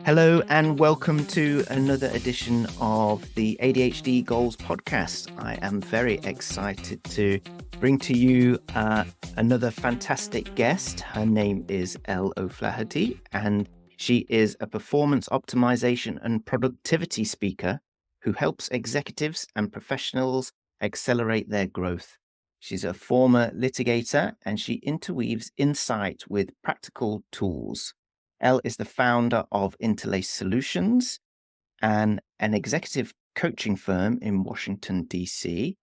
Hello and welcome to another edition of the ADHD Goals Podcast. I am very excited to bring to you another fantastic guest. Her name is Elle O'Flaherty, and she is a performance optimization and productivity speaker who helps executives and professionals accelerate their growth. She's a former litigator, and she interweaves insight with practical tools. Elle is the founder of Interlace Solutions, an executive coaching firm in Washington, D.C.,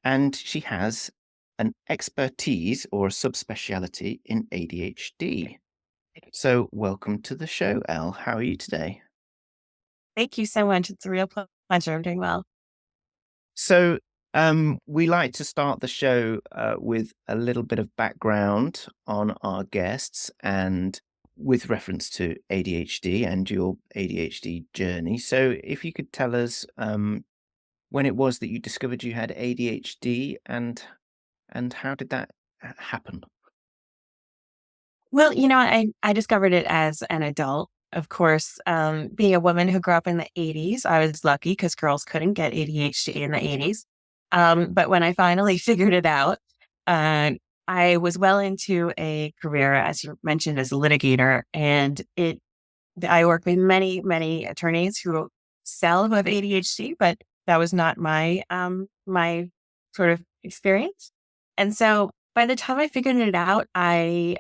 and she has an expertise or a subspecialty in ADHD. So welcome to the show, Elle. How are you today? Thank you so much. It's a real pleasure. I'm doing well. So we like to start the show with a little bit of background on our guests and with reference to ADHD and your ADHD journey. So if you could tell us when it was that you discovered you had ADHD and how did that happen? Well, I discovered it as an adult. Of course, being a woman who grew up in the 80s, I was lucky because girls couldn't get ADHD in the 80s. But when I finally figured it out, I was well into a career, as you mentioned, as a litigator, and I work with many, many attorneys who sell who have ADHD, but that was not my sort of experience. And so by the time I figured it out, I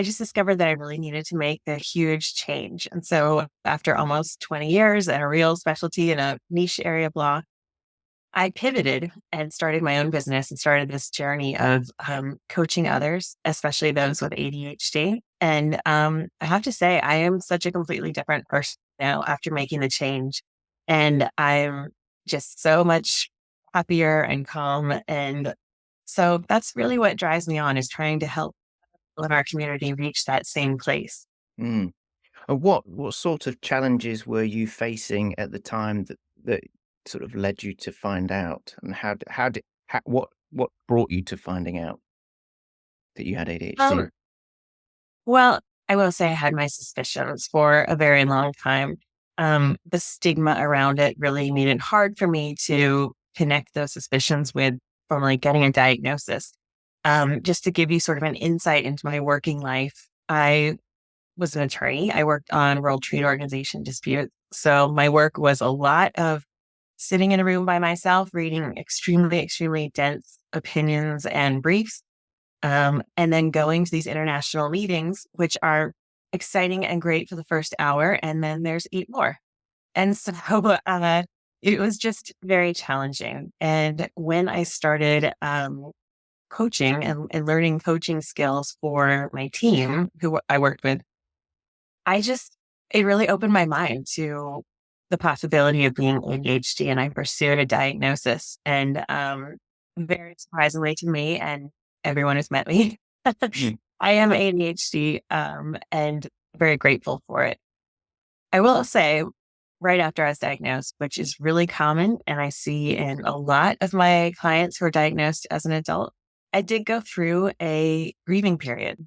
just discovered that I really needed to make a huge change. And so after almost 20 years and a real specialty in a niche area of law, I pivoted and started my own business and started this journey of coaching others, especially those with ADHD. And I have to say, I am such a completely different person now after making the change. And I'm just so much happier and calm. And so that's really what drives me on, is trying to help people in our community reach that same place. Mm. And what sort of challenges were you facing at the time that sort of led you to find out, and what brought you to finding out that you had ADHD? Well, I will say I had my suspicions for a very long time. The stigma around it really made it hard for me to connect those suspicions with formally getting a diagnosis. Just to give you sort of an insight into my working life, I was an attorney. I worked on World Trade Organization disputes. So my work was a lot of sitting in a room by myself, reading extremely, extremely dense opinions and briefs, and then going to these international meetings, which are exciting and great for the first hour. And then there's 8 more. And so it was just very challenging. And when I started coaching and learning coaching skills for my team, who I worked with, it really opened my mind to the possibility of being ADHD, and I pursued a diagnosis. And very surprisingly to me and everyone who's met me, I am ADHD, and very grateful for it. I will say, right after I was diagnosed, which is really common, and I see in a lot of my clients who are diagnosed as an adult, I did go through a grieving period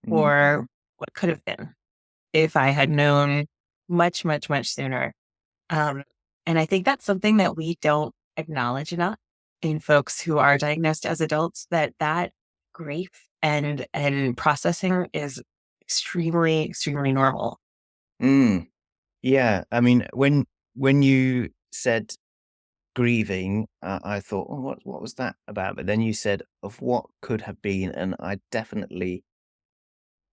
for what could have been if I had known much, much, much sooner. And I think that's something that we don't acknowledge enough in folks who are diagnosed as adults, that grief and processing is extremely, extremely normal. Yeah. I mean, when you said grieving, I thought, oh, what was that about? But then you said of what could have been, and I definitely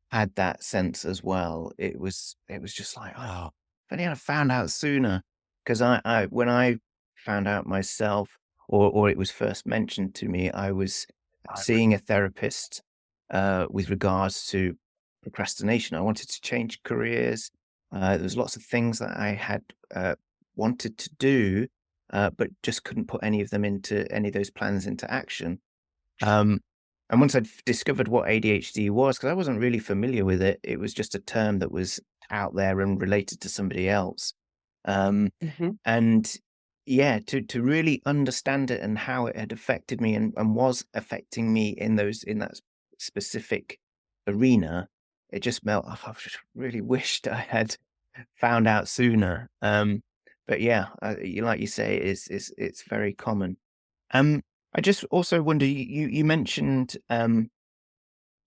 had that sense as well. It was just like, oh, if only I'd found out sooner. Because when I found out myself, or it was first mentioned to me, I was seeing a therapist with regards to procrastination. I wanted to change careers. There was lots of things that I had wanted to do, but just couldn't put any of those plans into action. And once I'd discovered what ADHD was, because I wasn't really familiar with it, it was just a term that was out there and related to somebody else. And to really understand it and how it had affected me and was affecting me in that specific arena. It just meant I just really wished I had found out sooner. But yeah, like you say, it's very common. I just also wonder, you mentioned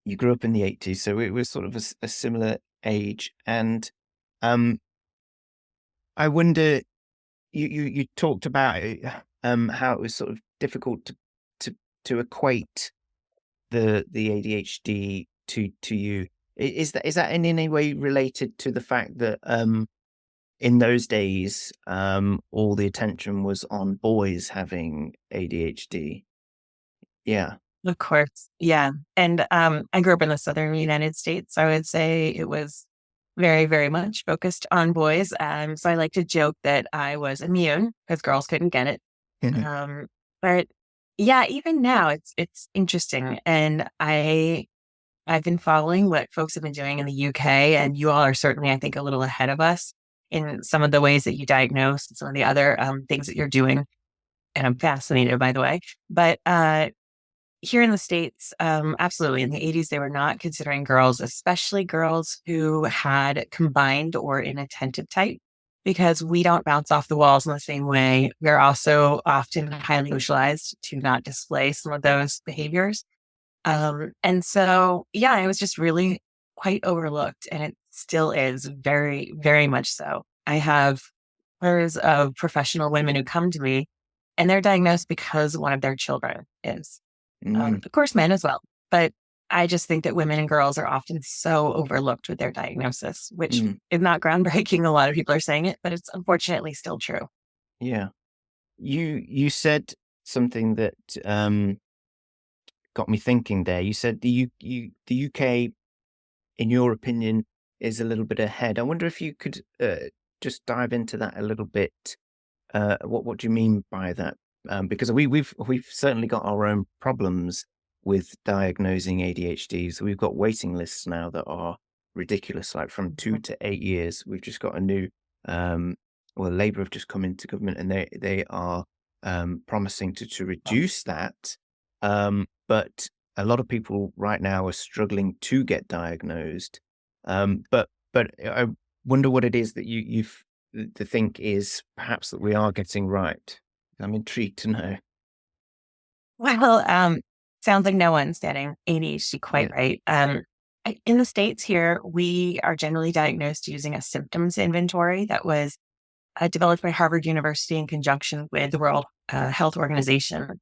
you grew up in the 80s, so it was sort of a similar age, and um, I wonder, you talked about it, how it was sort of difficult to to equate the ADHD to you. Is that in any way related to the fact that in those days all the attention was on boys having ADHD? Yeah. Of course. Yeah. And I grew up in the southern United States. So I would say it was very, very much focused on boys. So I like to joke that I was immune because girls couldn't get it. Um, but yeah, even now it's interesting. And I've been following what folks have been doing in the UK, and you all are certainly, I think, a little ahead of us in some of the ways that you diagnose and some of the other things that you're doing. And I'm fascinated, by the way. But here in the States, absolutely. In the 80s, they were not considering girls, especially girls who had combined or inattentive type, because we don't bounce off the walls in the same way. We're also often highly socialized to not display some of those behaviors. And so, yeah, it was just really quite overlooked, and it still is very, very much so. I have pairs of professional women who come to me, and they're diagnosed because one of their children is. Mm, Of course, men as well. But I just think that women and girls are often so overlooked with their diagnosis, which mm, is not groundbreaking. A lot of people are saying it, but it's unfortunately still true. yeah. You said something that got me thinking there. You said the UK, in your opinion, is a little bit ahead. I wonder if you could just dive into that a little bit. What do you mean by that? Because we've certainly got our own problems with diagnosing ADHD. So we've got waiting lists now that are ridiculous, like from 2 to 8 years. We've just got a new, um, well, Labour have just come into government, and they are promising to reduce that. But a lot of people right now are struggling to get diagnosed. But I wonder what it is that you've the think is perhaps that we are getting right. I'm intrigued to know. Well, sounds like no one's getting ADHD quite Yeah. right. In the States here, we are generally diagnosed using a symptoms inventory that was developed by Harvard University in conjunction with the World Health Organization.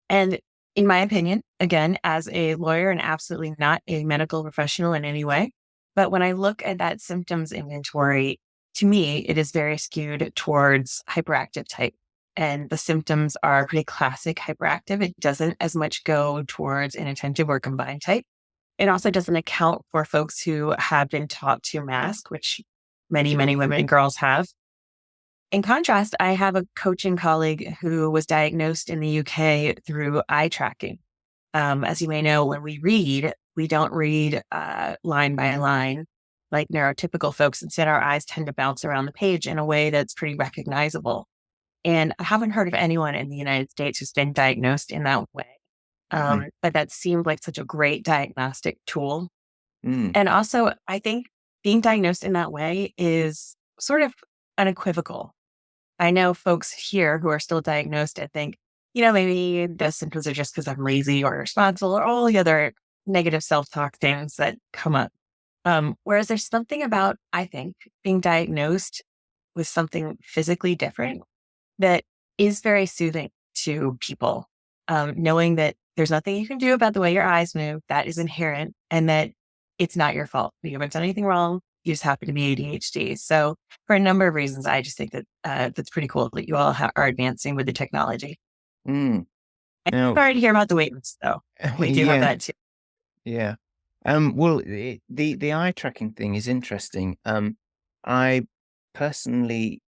And in my opinion, again, as a lawyer and absolutely not a medical professional in any way, but when I look at that symptoms inventory, to me, it is very skewed towards hyperactive type. And the symptoms are pretty classic hyperactive. It doesn't as much go towards inattentive or combined type. It also doesn't account for folks who have been taught to mask, which many, many women and girls have. In contrast, I have a coaching colleague who was diagnosed in the UK through eye tracking. As you may know, when we read, we don't read line by line like neurotypical folks. Instead, our eyes tend to bounce around the page in a way that's pretty recognizable. And I haven't heard of anyone in the United States who's been diagnosed in that way. Mhm. But that seemed like such a great diagnostic tool. Mm. And also, I think being diagnosed in that way is sort of unequivocal. I know folks here who are still diagnosed and think, maybe the symptoms are just because I'm lazy or irresponsible or all the other negative self-talk things that come up. Whereas there's something about, I think, being diagnosed with something physically different that is very soothing to people. Knowing that there's nothing you can do about the way your eyes move, that is inherent, and that it's not your fault. You haven't done anything wrong. You just happen to be ADHD. So, for a number of reasons, I just think that that's pretty cool that you all are advancing with the technology. Mm. I'm Now, sorry to hear about the waitings, though. We do have yeah, that too. yeah. Well, the eye tracking thing is interesting. I personally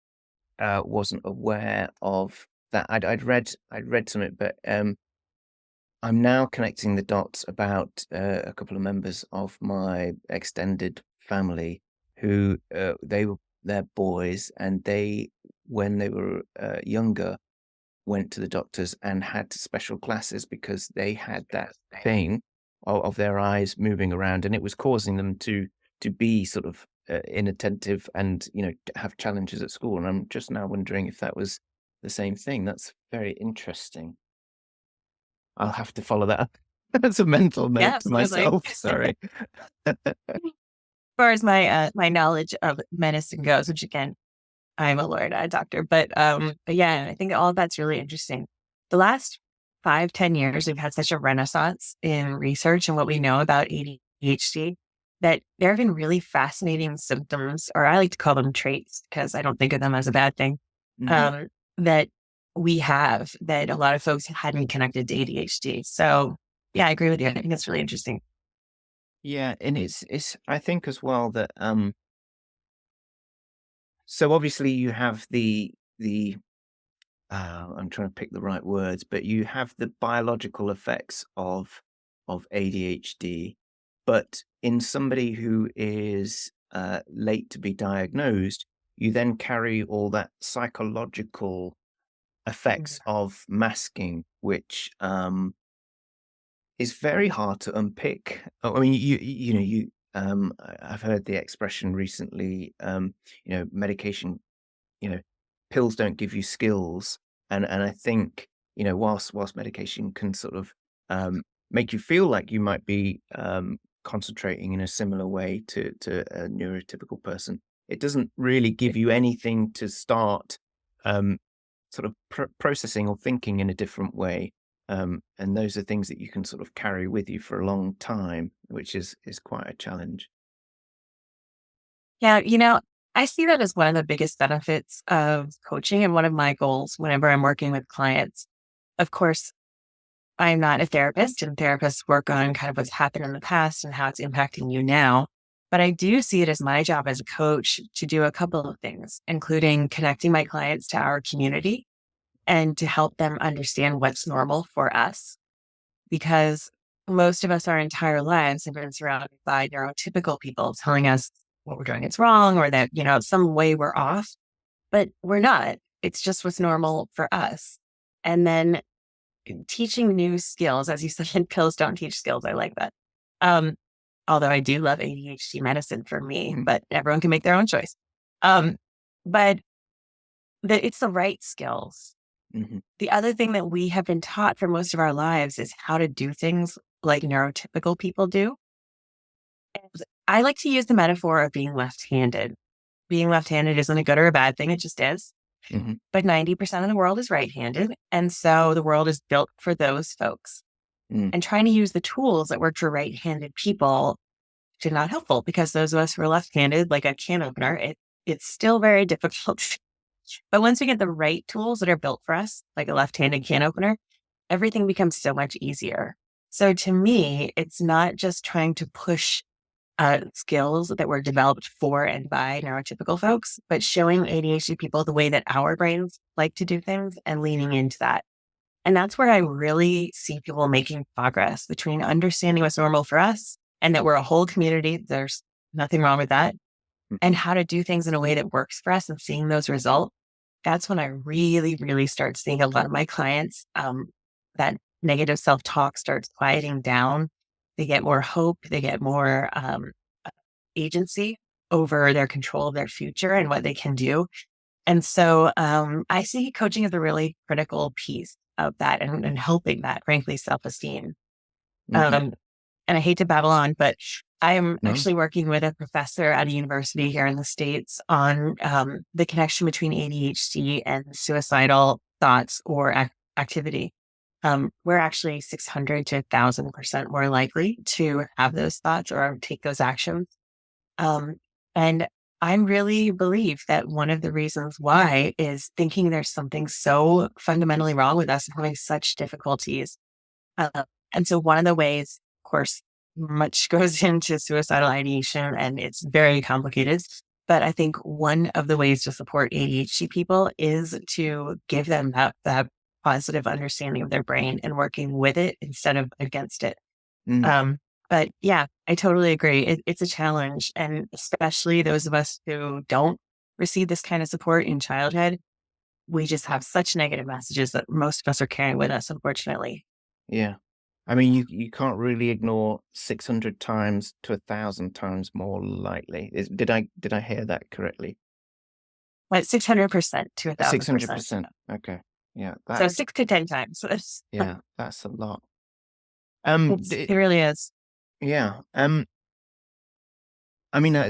wasn't aware of that. I'd read something, but I'm now connecting the dots about a couple of members of my extended family who they're boys, and they when they were younger, went to the doctors and had special classes because they had that thing of their eyes moving around, and it was causing them to be sort of inattentive and have challenges at school. And I'm just now wondering if that was the same thing. That's very interesting. I'll have to follow that up. That's a mental note Yeah, to absolutely. myself. Sorry. As far as my knowledge of medicine goes, which again, I'm a lawyer, not a doctor, but yeah, I think all of that's really interesting. The last 5-10 years, we've had such a renaissance in research and what we know about ADHD that there have been really fascinating symptoms, or I like to call them traits because I don't think of them as a bad thing, Mhm. that we have that a lot of folks hadn't connected to ADHD. So yeah, I agree with you. I think it's really interesting. Yeah, and it's I think as well that so obviously you have the I'm trying to pick the right words, but you have the biological effects of ADHD, but in somebody who is late to be diagnosed, you then carry all that psychological Mm. effects of masking, which is very hard to unpick. I mean, I've heard the expression recently, medication, you know, pills don't give you skills. And I think, whilst medication can sort of make you feel like you might be concentrating in a similar way to a neurotypical person, it doesn't really give you anything to start um, sort of processing or thinking in a different way. And those are things that you can sort of carry with you for a long time, which is quite a challenge. Yeah, I see that as one of the biggest benefits of coaching and one of my goals whenever I'm working with clients. Of course, I'm not a therapist, and therapists work on kind of what's happened in the past and how it's impacting you now. But I do see it as my job as a coach to do a couple of things, including connecting my clients to our community and to help them understand what's normal for us. Because most of us, our entire lives, have been surrounded by neurotypical people telling us what we're doing is wrong or that, some way we're off, but we're not. It's just what's normal for us. And then teaching new skills, as you said, pills don't teach skills. I like that. Um, Although I do love ADHD medicine for me, Mhm. but everyone can make their own choice. Um, but it's the right skills. Mhm. The other thing that we have been taught for most of our lives is how to do things like neurotypical people do. And I like to use the metaphor of being left-handed. Being left-handed isn't a good or a bad thing, it just is. Mhm. But 90% of the world is right-handed. And so the world is built for those folks. Mm. And trying to use the tools that work for right-handed people are not helpful because those of us who are left-handed, like a can opener, it's still very difficult. But once we get the right tools that are built for us, like a left-handed can opener, everything becomes so much easier. So to me, it's not just trying to push skills that were developed for and by neurotypical folks, but showing ADHD people the way that our brains like to do things and leaning into that. And that's where I really see people making progress between understanding what's normal for us and that we're a whole community. There's nothing wrong with that. And Mhm. how to do things in a way that works for us and seeing those results. That's when I really, really start seeing a lot of my clients that negative self talk starts quieting down. They get more hope. They get more agency over their control of their future and what they can do. And so I see coaching as a really critical piece of that and helping that, frankly, self esteem. Mhm. Um, and I hate to babble on, but I am No. actually working with a professor at a university here in the States on the connection between ADHD and suicidal thoughts or activity. We're actually 600 to 1,000% more likely to have those thoughts or take those actions. Um, and I really believe that one of the reasons why is thinking there's something so fundamentally wrong with us and having such difficulties. Uh, and so one of the ways, of course, much goes into suicidal ideation and it's very complicated. But I think one of the ways to support ADHD people is to give them that positive understanding of their brain and working with it instead of against it. Mm. Um, but yeah, I totally agree. It's a challenge. And especially those of us who don't receive this kind of support in childhood, we just have such negative messages that most of us are carrying with us, unfortunately. Yeah. I mean, you can't really ignore 600 times to 1,000 times more likely. Did I hear that correctly? Like 600% to 1,000%. 600%. Okay. Yeah, So that's 6 to 10 times. yeah, that's a lot. It really is. Yeah. I mean, I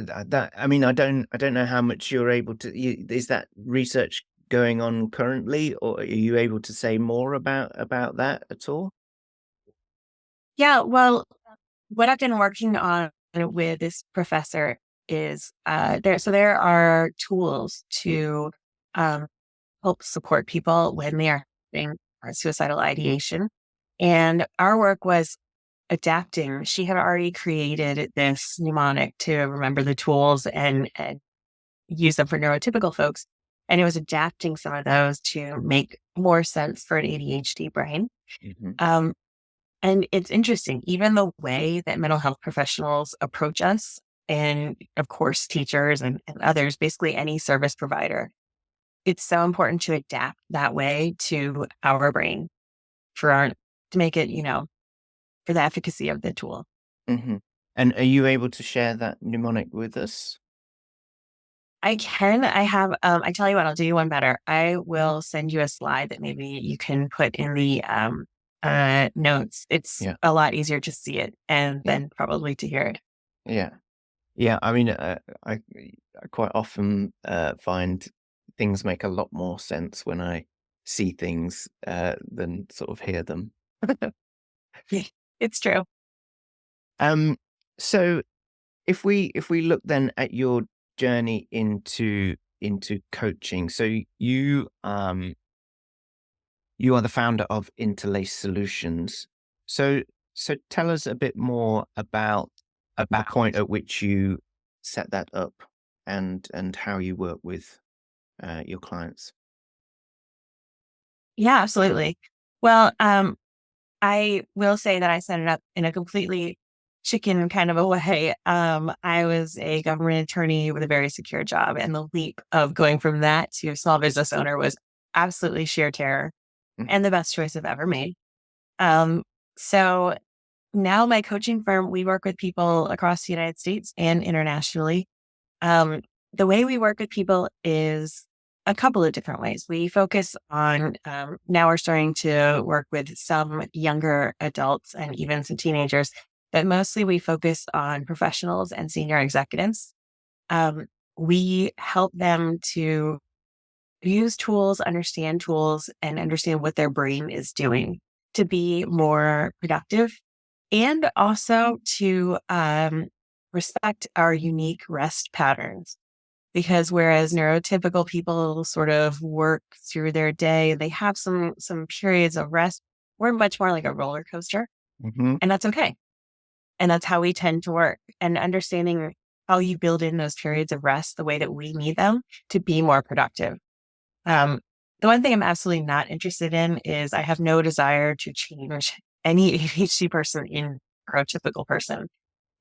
don't know how much you're able to. Is that research going on currently, or are you able to say more about that at all? Yeah, well, what I've been working on with this professor is there are tools to um, help support people when they are having suicidal ideation. And our work was adapting. She had already created this mnemonic to remember the tools and use them for neurotypical folks. And it was adapting some of those to make more sense for an ADHD brain. Hmm. Um, and it's interesting, even the way that mental health professionals approach us, and of course, teachers and others, basically any service provider, it's so important to adapt that way to our brain to make it, for the efficacy of the tool. Hmm. And are you able to share that mnemonic with us? I can. I tell you what, I'll do you one better. I will send you a slide that maybe you can put in the notes. It's Yeah. a lot easier to see it and Yeah. then probably to hear it. Yeah. Yeah. I mean, I quite often find things make a lot more sense when I see things than sort of hear them. It's true. Um, so if we look then at your journey into coaching, so you are the founder of Interlace Solutions. So tell us a bit more about the point at which you set that up and how you work with your clients. Yeah, absolutely. Well, I will say that I set it up in a completely chicken kind of a way. I was a government attorney with a very secure job, and the leap of going from that to a small business owner was absolutely sheer terror Mhm. and the best choice I've ever made. Um, so now my coaching firm, we work with people across the United States and internationally. Um, the way we work with people is a couple of different ways. We focus on, now we're starting to work with some younger adults and even some teenagers, but mostly we focus on professionals and senior executives. Um, we help them to use tools, and understand what their brain is doing to be more productive and also to respect our unique rest patterns. Because whereas neurotypical people sort of work through their day, they have some periods of rest. We're much more like a roller coaster, Mhm. and that's okay. And that's how we tend to work. And understanding how you build in those periods of rest the way that we need them to be more productive. Um, the one thing I'm absolutely not interested in is I have no desire to change any ADHD person in a neurotypical person.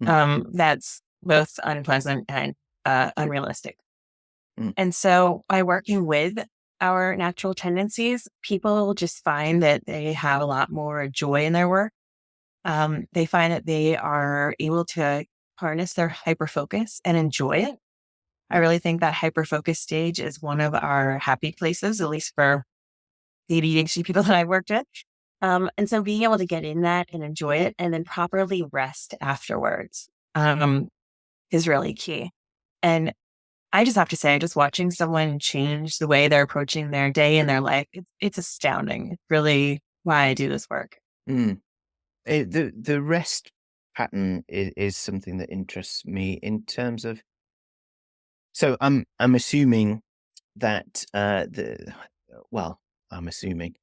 Mm, That's both unpleasant and unrealistic. mm, And so by working with our natural tendencies, people just find that they have a lot more joy in their work. They find that they are able to harness their hyperfocus and enjoy it. I mm, really think that hyperfocus stage is one of our happy places, at least for the ADHD people that I've worked with. And so being able to get in that and enjoy it and then properly rest afterwards is really key. And I just have to say, just watching someone change the way they're approaching their day and their life, it's astounding. It's really why I do this work. mm. The rest pattern is something that interests me in terms of. So I'm assuming that the well, I'm assuming.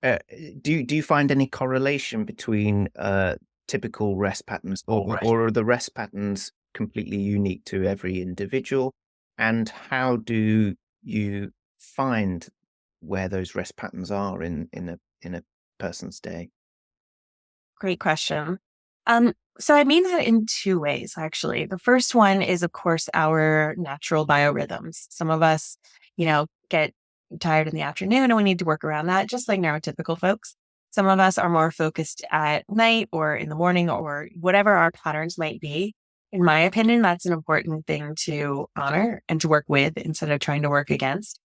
Uh, do you find any correlation between typical rest patterns, or are the rest patterns completely unique to every individual? And how do you find where those rest patterns are in a person's day? Great question. So I mean that in two ways, actually. The first one is, of course, our natural biorhythms. Some of us, get tired in the afternoon and we need to work around that, just like neurotypical folks. Some of us are more focused at night or in the morning or whatever our patterns might be. In my opinion, that's an important thing to honor and to work with instead of trying to work against.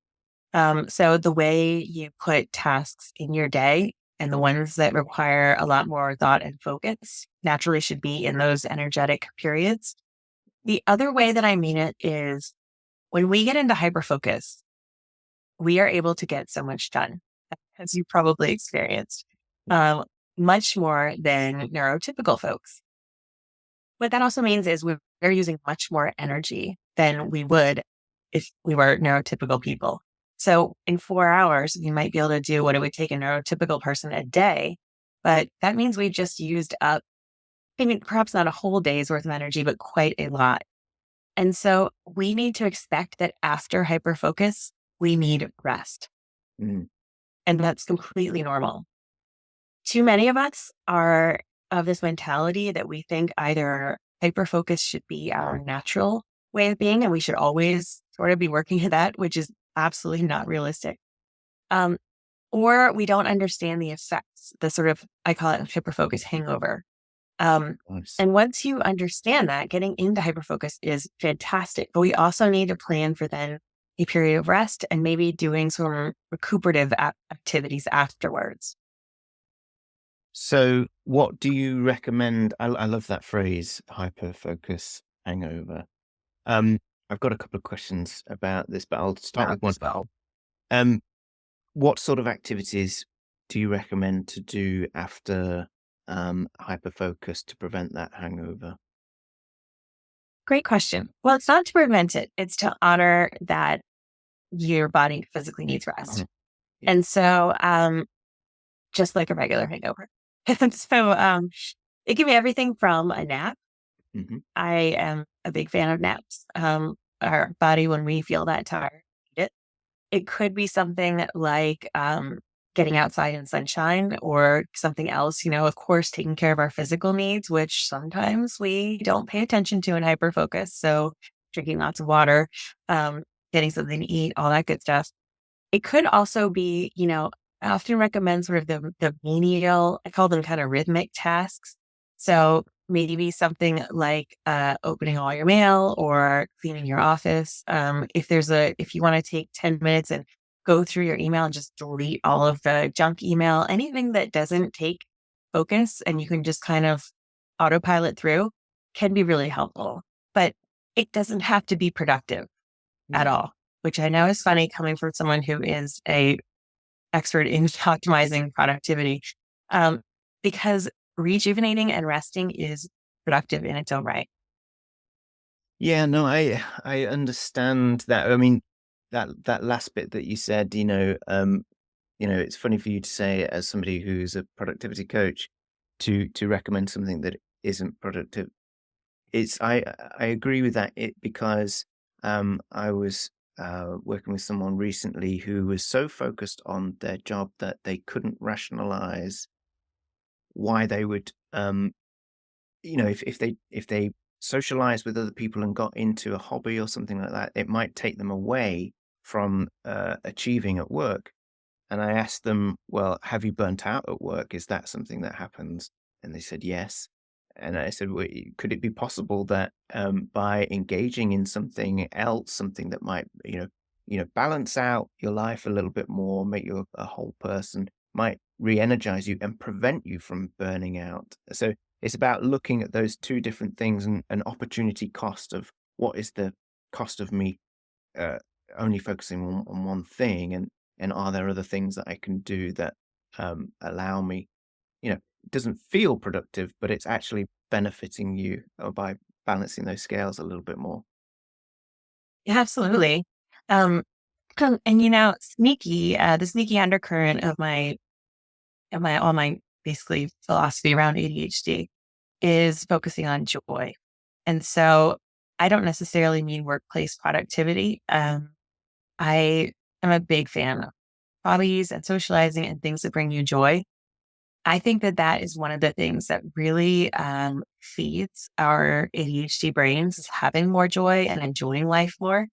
So the way you put tasks in your day and the ones that require a lot more thought and focus naturally should be in those energetic periods. The other way that I mean it is when we get into hyperfocus, we are able to get so much done, as you probably experienced, um, much more than neurotypical folks. What that also means is we're using much more energy than we would if we were neurotypical people. So in 4 hours, we might be able to do what it would take a neurotypical person a day, but that means we've just used up, I mean, perhaps not a whole day's worth of energy, but quite a lot. And so we need to expect that after hyperfocus, we need rest. Mm. And that's completely normal. Too many of us are of this mentality that we think either hyperfocus should be our natural way of being, and we should always sort of be working at that, which is absolutely not realistic. Um, or we don't understand the effects, the sort of, I call it hyperfocus hangover. Nice. And once you understand that, getting into hyperfocus is fantastic. But we also need to plan for then a period of rest and maybe doing some recuperative activities afterwards. So, what do you recommend? I love that phrase, hyperfocus hangover. I've got a couple of questions about this, but I'll start with one. Um, what sort of activities do you recommend to do after hyperfocus to prevent that hangover? Great question. Well, it's not to prevent it, it's to honor that your body physically needs rest. Mhm. Yeah. And so, just like a regular hangover. And so, it can be everything from a nap. Hmm. I am a big fan of naps. Our body, when we feel that tired, need it. It could be something like getting outside in sunshine or something else, of course, taking care of our physical needs, which sometimes we don't pay attention to in hyperfocus. So drinking lots of water, getting something to eat, all that good stuff. It could also be, I often recommend sort of the menial, I call them kind of rhythmic tasks. So maybe something like opening all your mail or cleaning your office. If you want to take 10 minutes and go through your email and just delete all of the junk email, anything that doesn't take focus and you can just kind of autopilot through can be really helpful. But it doesn't have to be productive at Yeah. all, which I know is funny coming from someone who is a expert in optimizing productivity, because rejuvenating and resting is productive in its own right. Yeah, no, I understand that. I mean, that last bit that you said, it's funny for you to say it as somebody who's a productivity coach to recommend something that isn't productive. I agree with that because I was working with someone recently who was so focused on their job that they couldn't rationalize why they would if they socialized with other people and got into a hobby or something like that, it might take them away from achieving at work. And I asked them, well, have you burnt out at work? Is that something that happens? And they said yes. And I said, well, could it be possible that by engaging in something else, something that might balance out your life a little bit more, make you a whole person, might re-energize you and prevent you from burning out? So it's about looking at those two different things and an opportunity cost of what is the cost of me uh, only focusing on one thing, and are there other things that I can do that allow me, it doesn't feel productive, but it's actually benefiting you by balancing those scales a little bit more. Yeah, absolutely. Um, and the sneaky undercurrent of my all my basically philosophy around ADHD is focusing on joy. And so I don't necessarily mean workplace productivity. I am a big fan of hobbies and socializing and things that bring you joy. I think that that is one of the things that really feeds our ADHD brains, is having more joy and enjoying life more,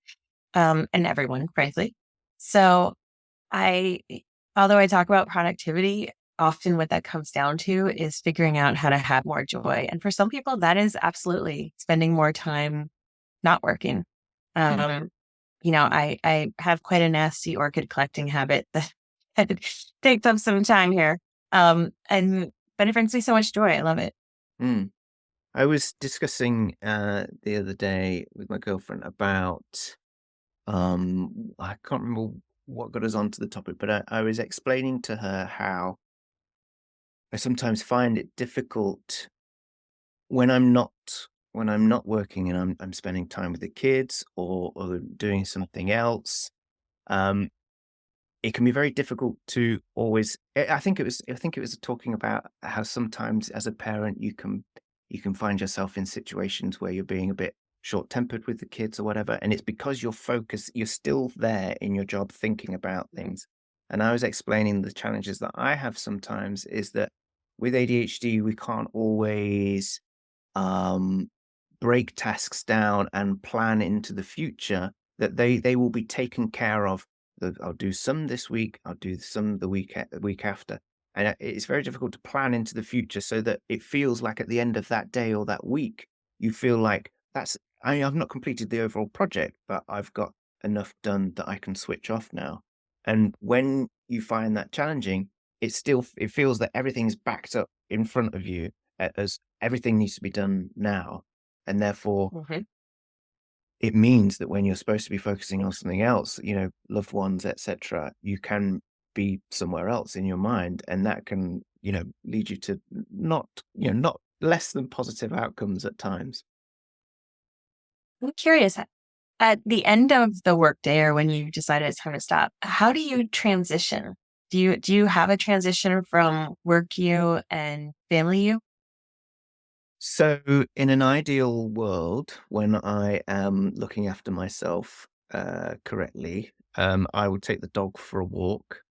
and everyone, frankly. So I, although I talk about productivity, often what that comes down to is figuring out how to have more joy. And for some people, that is absolutely spending more time not working. Mm. Um, I have quite a nasty orchid collecting habit that takes up some time here. But it brings me so much joy. I love it. Mm. I was discussing the other day with my girlfriend about I can't remember what got us onto the topic, but I was explaining to her how I sometimes find it difficult when I'm not working and I'm spending time with the kids or doing something else. Um, it can be very difficult to always. I think it was talking about how sometimes as a parent you can find yourself in situations where you're being a bit short-tempered with the kids or whatever, and it's because you're still there in your job thinking about things. And I was explaining the challenges that I have sometimes is that with ADHD we can't always um, break tasks down and plan into the future that they will be taken care of. That I'll do some this week, I'll do some the week after. And it's very difficult to plan into the future so that it feels like at the end of that day or that week, you feel like I've not completed the overall project, but I've got enough done that I can switch off now. And when you find that challenging, it feels that everything's backed up in front of you as everything needs to be done now. And therefore, Mhm. it means that when you're supposed to be focusing on something else, loved ones, etc., you can be somewhere else in your mind. And that can, lead you to not less than positive outcomes at times. I'm curious, at the end of the workday or when you decided it's time to stop, how do you transition? Do you have a transition from work you and family you? So, in an ideal world, when I am looking after myself correctly, I would take the dog for a walk.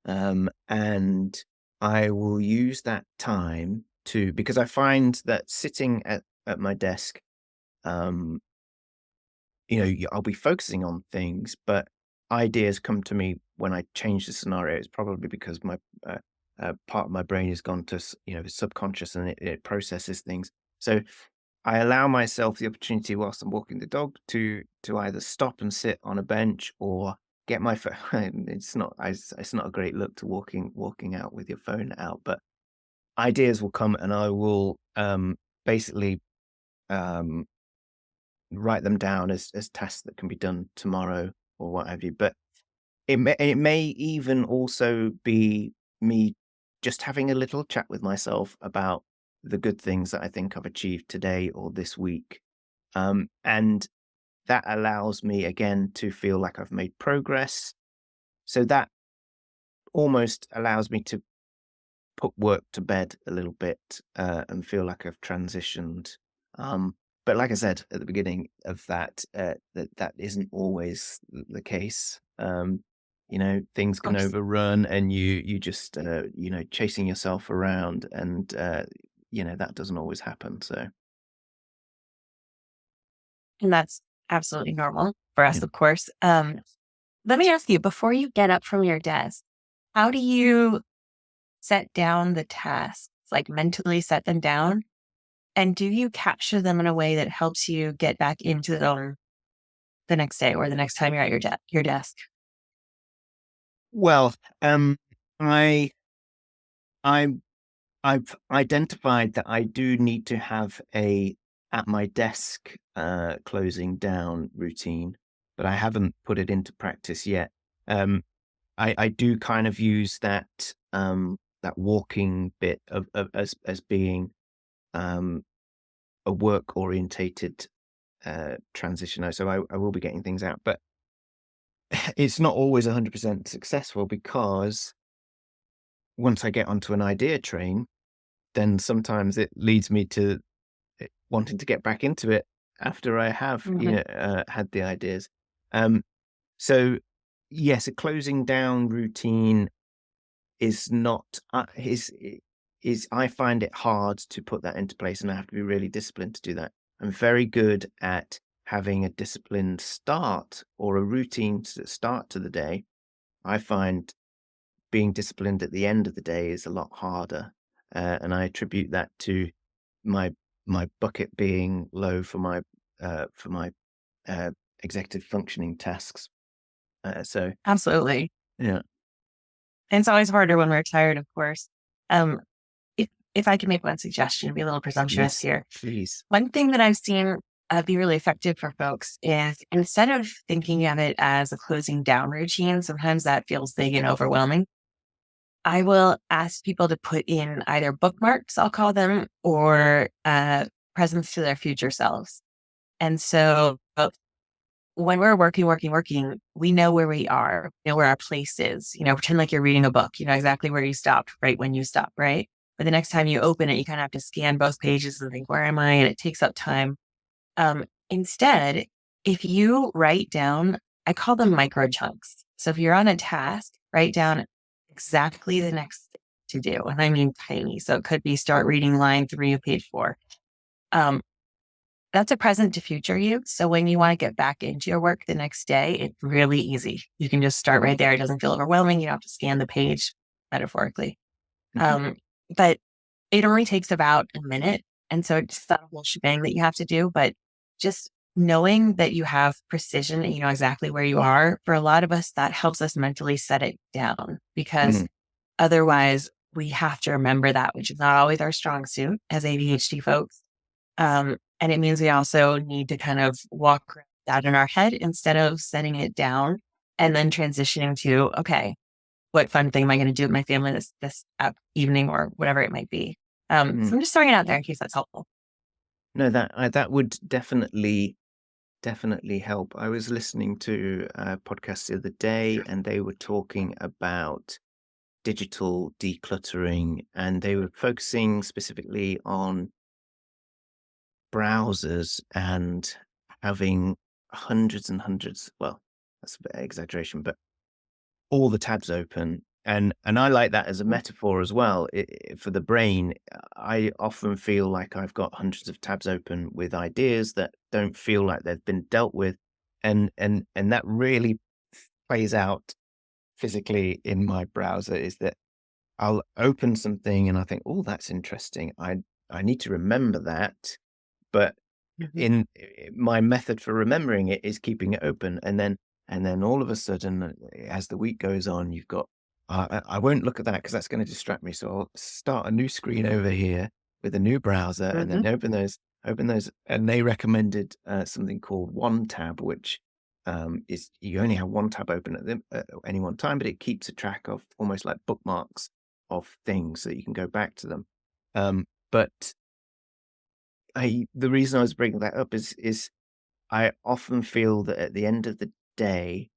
And I will use that time because I find that sitting at my desk, um, I'll be focusing on things, but ideas come to me when I change the scenario. It's probably because my part of my brain has gone to subconscious and it processes things. So I allow myself the opportunity whilst I'm walking the dog to either stop and sit on a bench or get my phone. It's not a great look to walking out with your phone out, but ideas will come and I will basically um, write them down as tasks that can be done tomorrow or what have you. But it may even also be me just having a little chat with myself about the good things that I think I've achieved today or this week. And that allows me again to feel like I've made progress. So that almost allows me to put work to bed a little bit and feel like I've transitioned. But like I said at the beginning of that isn't always the case. Things Of can course. overrun, and you just chasing yourself around, and that doesn't always happen. So And that's absolutely normal for us, yeah. of course. Let me ask you, before you get up from your desk, how do you set down the tasks, like mentally set them down? And do you capture them in a way that helps you get back into them the next day or the next time you're at your desk? Well, I I I've identified that I do need to have a at my desk closing down routine, but I haven't put it into practice yet. Um, I do kind of use that walking bit as being um, a work orientated transition. So I will be getting things out, but it's not always 100% successful because once I get onto an idea train, then sometimes it leads me to wanting to get back into it after I have, Hmm. had the ideas. Um, so yes, a closing down routine is not is I find it hard to put that into place, and I have to be really disciplined to do that. I'm very good at having a disciplined start or a routine start to the day. I find being disciplined at the end of the day is a lot harder, and I attribute that to my bucket being low for my uh, executive functioning tasks. So Absolutely. yeah, And it's always harder when we're tired, of course. Um, if I can make one suggestion, be a little presumptuous yes, here. please. One thing that I've seen be really effective for folks is instead of thinking of it as a closing down routine, sometimes that feels big and overwhelming. I will ask people to put in either bookmarks, I'll call them, or presents to their future selves. And so when we're working, we know where we are, we know where our place is. Pretend like you're reading a book, you know exactly where you stopped, right when you stop, right? But the next time you open it, you kind of have to scan both pages and think, where am I? And it takes up time. Instead, if you write down, I call them micro chunks. So if you're on a task, write down exactly the next thing to do. And I mean tiny. So it could be start reading line 3 of page 4. Um, that's a present to future you. So when you want to get back into your work the next day, it's really easy. You can just start right there. It doesn't feel overwhelming. You don't have to scan the page metaphorically. Mhm. But it only takes about a minute. And so it's not a whole shebang that you have to do, but just knowing that you have precision and you know exactly where you are, for a lot of us, that helps us mentally set it down because Mhm. otherwise we have to remember that, which is not always our strong suit as ADHD folks. And it means we also need to kind of walk around that in our head instead of setting it down and then transitioning to, okay, what fun thing am I going to do with my family this evening or whatever it might be. So Mm. I'm just throwing it out there in case that's helpful. No, that would definitely help. I was listening to a podcast the other day, and they were talking about digital decluttering, and they were focusing specifically on browsers and having hundreds and hundreds. Well, that's a bit of exaggeration, but all the tabs open. And I like that as a Mhm. metaphor as well. For the brain, I often feel like I've got hundreds of tabs open with ideas that don't feel like they've been dealt with, and that really plays out physically in my browser. Is that I'll open something and I think, oh, that's interesting. I need to remember that, but Mhm. my method for remembering it is keeping it open, and then all of a sudden, as the week goes on, you've got I won't look at that because that's going to distract me. So I'll start a new screen over here with a new browser, and Mhm. then open those, and they recommended something called One Tab, which is you only have one tab open at any one time, but it keeps a track of almost like bookmarks of things so that you can go back to them. But the reason I was bringing that up is I often feel that at the end of the day,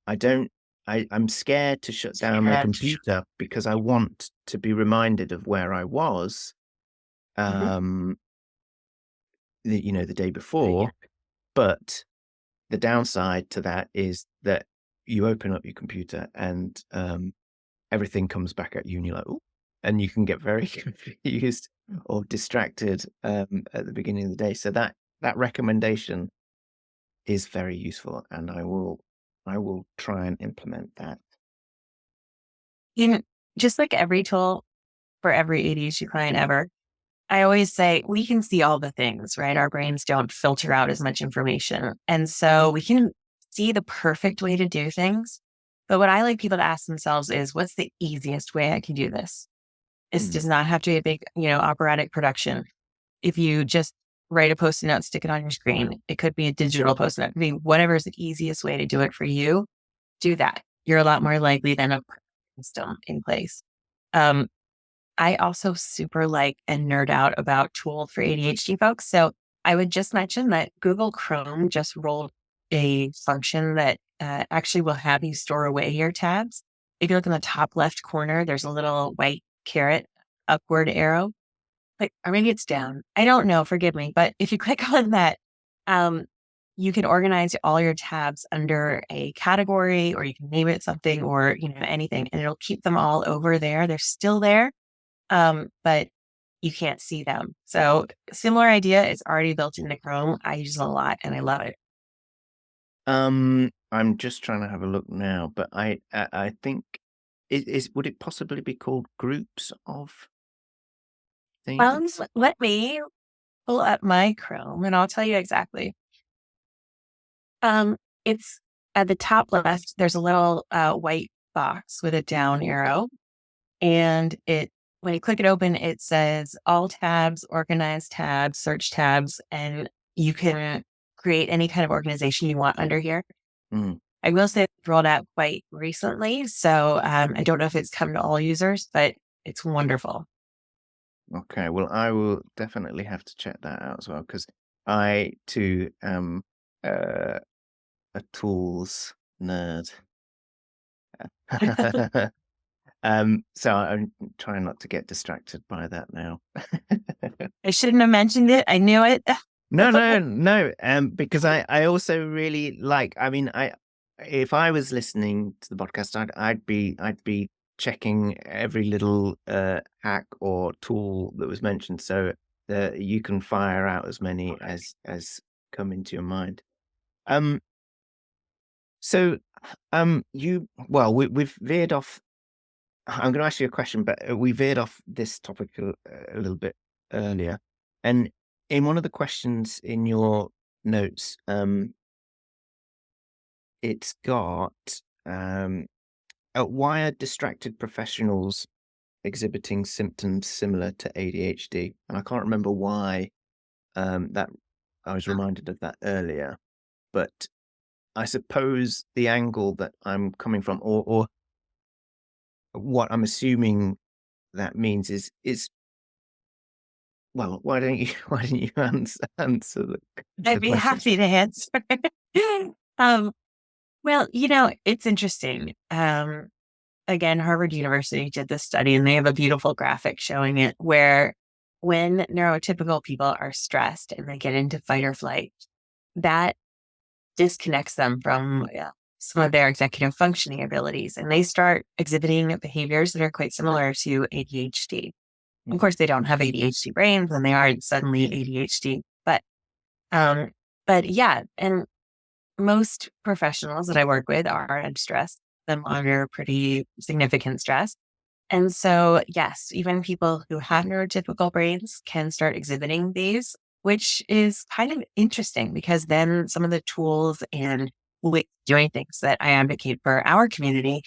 I don't I'm scared to shut down the Scared. computer because I want to be reminded of where I was, Mhm. um, the day Yeah. before. But the downside to that is that you open up your computer and everything comes back at you, and you're like, "Ooh," and you can get very confused or distracted at the beginning of the day. So that recommendation is very useful, and I will try and implement that. You know, just like every tool for every ADHD client ever, I always say we can see all the things, right? Our brains don't filter out as much information. And so we can see the perfect way to do things. But what I like people to ask themselves is what's the easiest way I can do this? This Mm, does not have to be a big, operatic production. If you just write a post-it note, stick it on your screen, it could be a digital post-it note. I mean, whatever is the easiest way to do it for you, do that. You're a lot more likely than a system in place. Um, I also super like and nerd out about tools for ADHD folks. So I would just mention that Google Chrome just rolled a function that actually will have you store away your tabs. If you look in the top left corner, there's a little white caret upward arrow. Like, or maybe it's down. I don't know. Forgive me. But if you click on that, um, you can organize all your tabs under a category, or you can name it something, or anything, and it'll keep them all over there. They're still there, but you can't see them. So similar idea. It's already built into Chrome. I use it a lot and I love it. I'm just trying to have a look now, but I think would it possibly be called groups of things? Let me pull up my Chrome and I'll tell you exactly. It's at the top left, there's a little white box with a down arrow. And when you click it open, it says all tabs, organized tabs, search tabs, and you can create any kind of organization you want under here. Mm. I will say it's rolled out quite recently, so I don't know if it's come to all users, but it's wonderful. Okay, well, I will definitely have to check that out as well, because I too am a tools nerd. So I'm trying not to get distracted by that now. I shouldn't have mentioned it. I knew it. No. Because I also really like. I mean, if I was listening to the podcast, I'd be checking every little hack or tool that was mentioned, so that you can fire out as many as come into your mind. Um. So, we've veered off. I'm going to ask you a question, but we veered off this topic a little bit earlier. And in one of the questions in your notes, it's got why are distracted professionals exhibiting symptoms similar to ADHD? And I can't remember why that I was reminded of that earlier, but I suppose the angle that I'm coming from, or what I'm assuming that means is well, why don't you answer I'd the be question? happy to answer. um, well, it's interesting. Again, Harvard University did this study and they have a beautiful graphic showing it where when neurotypical people are stressed and they get into fight or flight, that disconnects them from some of their executive functioning abilities and they start exhibiting behaviors that are quite similar to ADHD. Of course, they don't have ADHD brains and they aren't suddenly ADHD, um, but yeah, and most professionals that I work with are under stress, them under pretty significant stress. And so, yes, even people who have neurotypical brains can start exhibiting these, which is kind of interesting because then some of the tools and doing things that I advocate for our community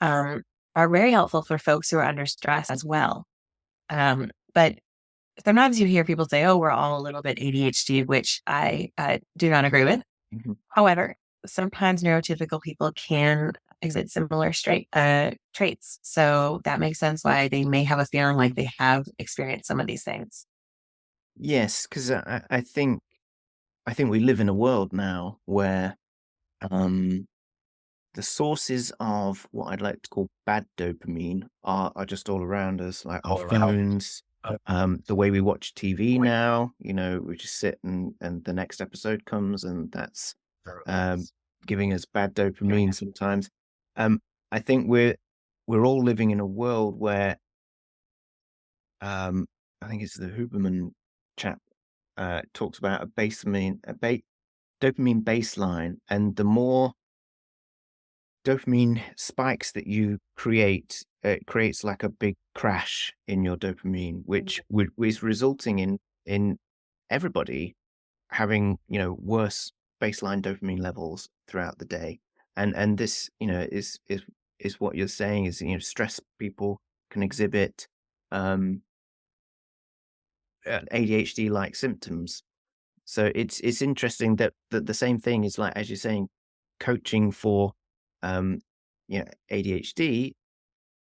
um, are very helpful for folks who are under stress as well. But sometimes you hear people say, oh, we're all a little bit ADHD, which I do not agree with. Mhm. However, sometimes neurotypical people can exhibit similar traits. So that makes sense why they may have a feeling like they have experienced some of these things. Yes, because I think we live in a world now where um, the sources of what I'd like to call bad dopamine are just all around us, like our phones, the way we watch TV now. We just sit and the next episode comes, and that's giving us bad dopamine sometimes. Um, I think we're all living in a world where I think it's the Huberman chap talks about dopamine baseline, and the more dopamine spikes that you create, it creates like a big crash in your dopamine, which is resulting in everybody having worse baseline dopamine levels throughout the day, and this is what you're saying is stress people can exhibit um, ADHD like symptoms. So it's interesting that the same thing is, like, as you're saying, coaching for ADHD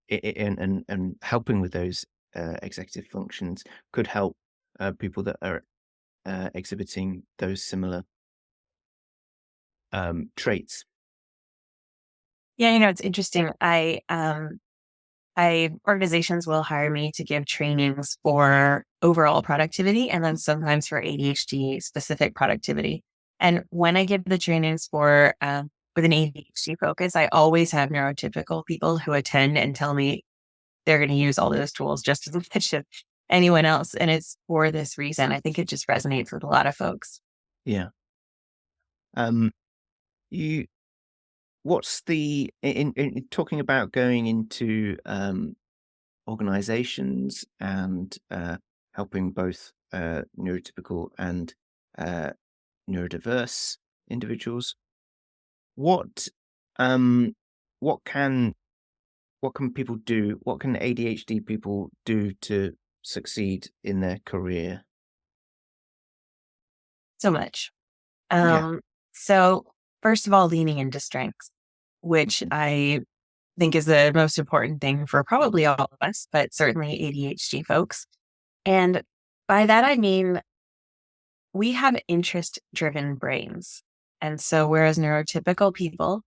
and helping with those executive functions could help people that are exhibiting those similar traits. Yeah, it's interesting. Organizations will hire me to give trainings for overall productivity and then sometimes for ADHD specific productivity. And when I give the trainings for with an ADHD focus, I always have neurotypical people who attend and tell me they're going to use all those tools just as much as anyone else. And it's for this reason. I think it just resonates with a lot of folks. Yeah. Um, you. what's the in talking about going into organizations and helping both neurotypical and uh, neurodiverse individuals? What um what can what can people do? What can ADHD people do to succeed in their career? So much. Yeah. So first of all, leaning into strengths, which Mhm. I think is the most important thing for probably all of us, but certainly ADHD folks. And by that, I mean, we have interest driven brains. And so, whereas neurotypical people,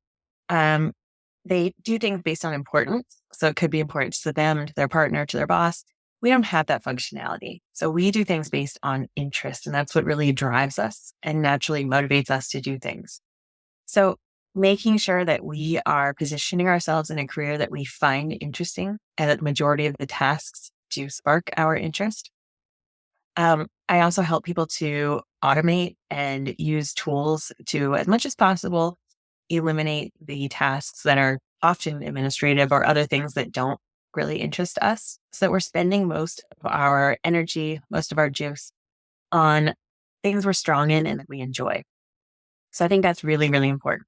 um, they do things based on importance. So it could be important to them, to their partner, to their boss. We don't have that functionality. So we do things based on interest. And that's what really drives us and naturally motivates us to do things. So making sure that we are positioning ourselves in a career that we find interesting and that the majority of the tasks do spark our interest. I also help people to automate and use tools to, as much as possible, eliminate the tasks that are often administrative or other things that don't really interest us. So that we're spending most of our energy, most of our juice on things we're strong in and that we enjoy. So I think that's really, really important.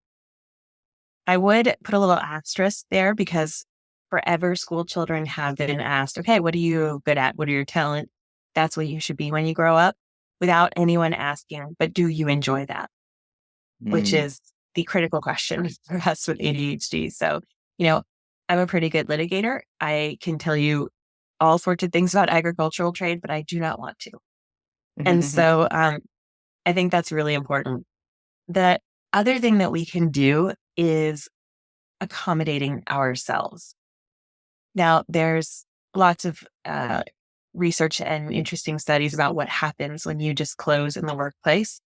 I would put a little asterisk there because forever school children have been asked, okay, what are you good at? What are your talent? That's what you should be when you grow up, without anyone asking, but do you enjoy that? Which Mm. is the critical question for us with ADHD. So, you know, I'm a pretty good litigator. I can tell you all sorts of things about agricultural trade, but I do not want to. And so I think that's really important. The other thing that we can do is accommodating ourselves. Now, there's lots of research and interesting studies about what happens when you disclose in the workplace.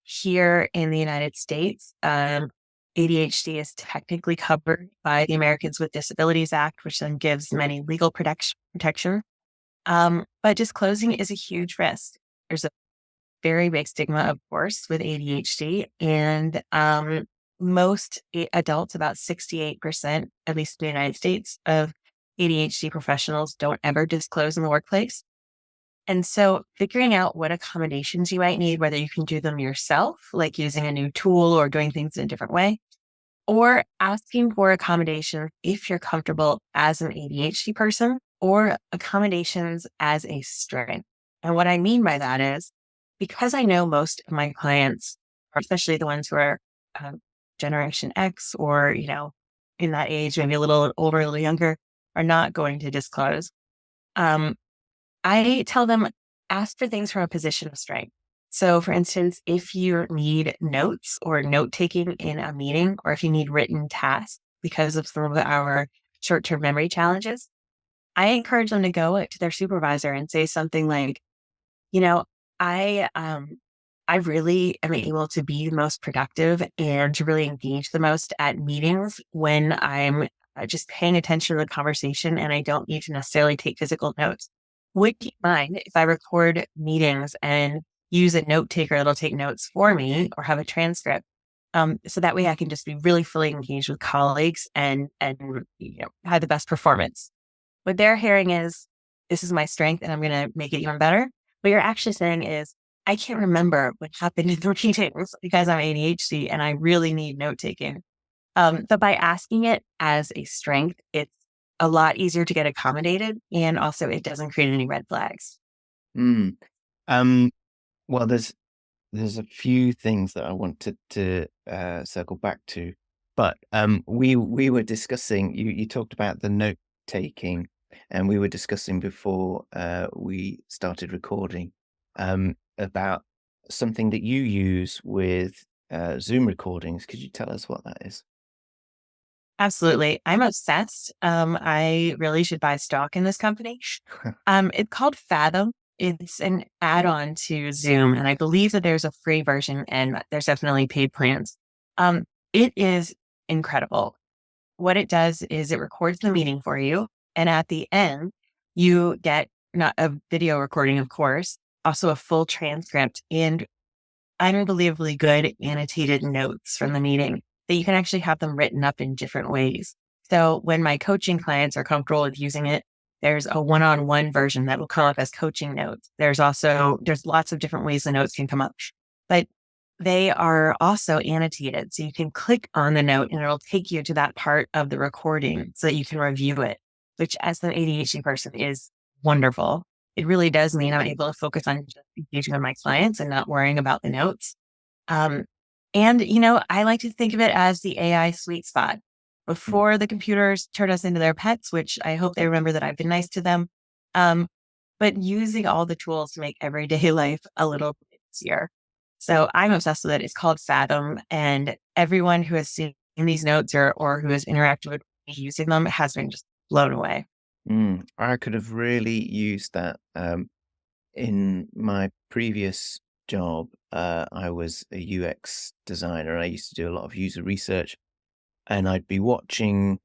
Here in the United States, ADHD is technically covered by the Americans with Disabilities Act, which then gives many legal protection. But disclosing is a huge risk. There's a very big stigma, of course, with ADHD. And most adults, about 68%, at least in the United States, of ADHD professionals don't ever disclose in the workplace. And so figuring out what accommodations you might need, whether you can do them yourself, like using a new tool or doing things in a different way, or asking for accommodations if you're comfortable as an ADHD person, or accommodations as a strength. And what I mean by that is because I know most of my clients, or especially the ones who are um, Generation X or, in that age, maybe a little older, a little younger, are not going to disclose. Um, I tell them, ask for things from a position of strength. So, for instance, if you need notes or note taking in a meeting, or if you need written tasks because of some of our short term memory challenges, I encourage them to go to their supervisor and say something like, you know, I I really am able to be the most productive and to really engage the most at meetings when I'm just paying attention to the conversation and I don't need to necessarily take physical notes. Would you mind if I record meetings and use a note taker that'll take notes for me or have a transcript? So that way I can just be really fully engaged with colleagues and have the best performance. What they're hearing is, this is my strength and I'm going to make it even better. What you're actually saying is, I can't remember what happened in the meetings because I'm ADHD and I really need note taking. But by asking it as a strength, it's a lot easier to get accommodated. And also it doesn't create any red flags. Mm. Um, well, there's a few things that I wanted to circle back to, but we were discussing. You talked about the note taking, and we were discussing before we started recording about something that you use with Zoom recordings. Could you tell us what that is? Absolutely. I'm obsessed. I really should buy stock in this company. It's called Fathom. It's an add-on to Zoom, and I believe that there's a free version and there's definitely paid plans. It is incredible. What it does is it records the meeting for you, and at the end, you get not a video recording, of course, also a full transcript and unbelievably good annotated notes from the meeting. that you can actually have them written up in different ways. So when my coaching clients are comfortable with using it, there's a one-on-one version that will come up as coaching notes. There's lots of different ways the notes can come up, but they are also annotated. So you can click on the note and it'll take you to that part of the recording so that you can review it, which as an ADHD person is wonderful. It really does mean I'm able to focus on just engaging with my clients and not worrying about the notes. And, I like to think of it as the AI sweet spot. Before the computers turn us into their pets, which I hope they remember that I've been nice to them, but using all the tools to make everyday life a little bit easier. So I'm obsessed with it. It's called Fathom, and everyone who has seen these notes or who has interacted with me using them has been just blown away. I could have really used that. In my previous job, I was a UX designer. I used to do a lot of user research, and I'd be watching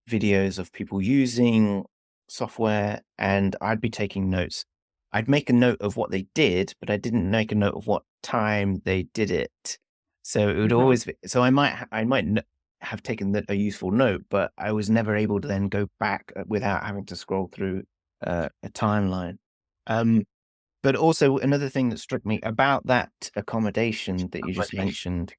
videos of people using software, and I'd be taking notes. I'd make a note of what they did, but I didn't make a note of what time they did it. So it would Mhm. always be, so I might have taken a useful note, but I was never able to then go back without having to scroll through a timeline. Um, but also another thing that struck me about that accommodation that you just mentioned,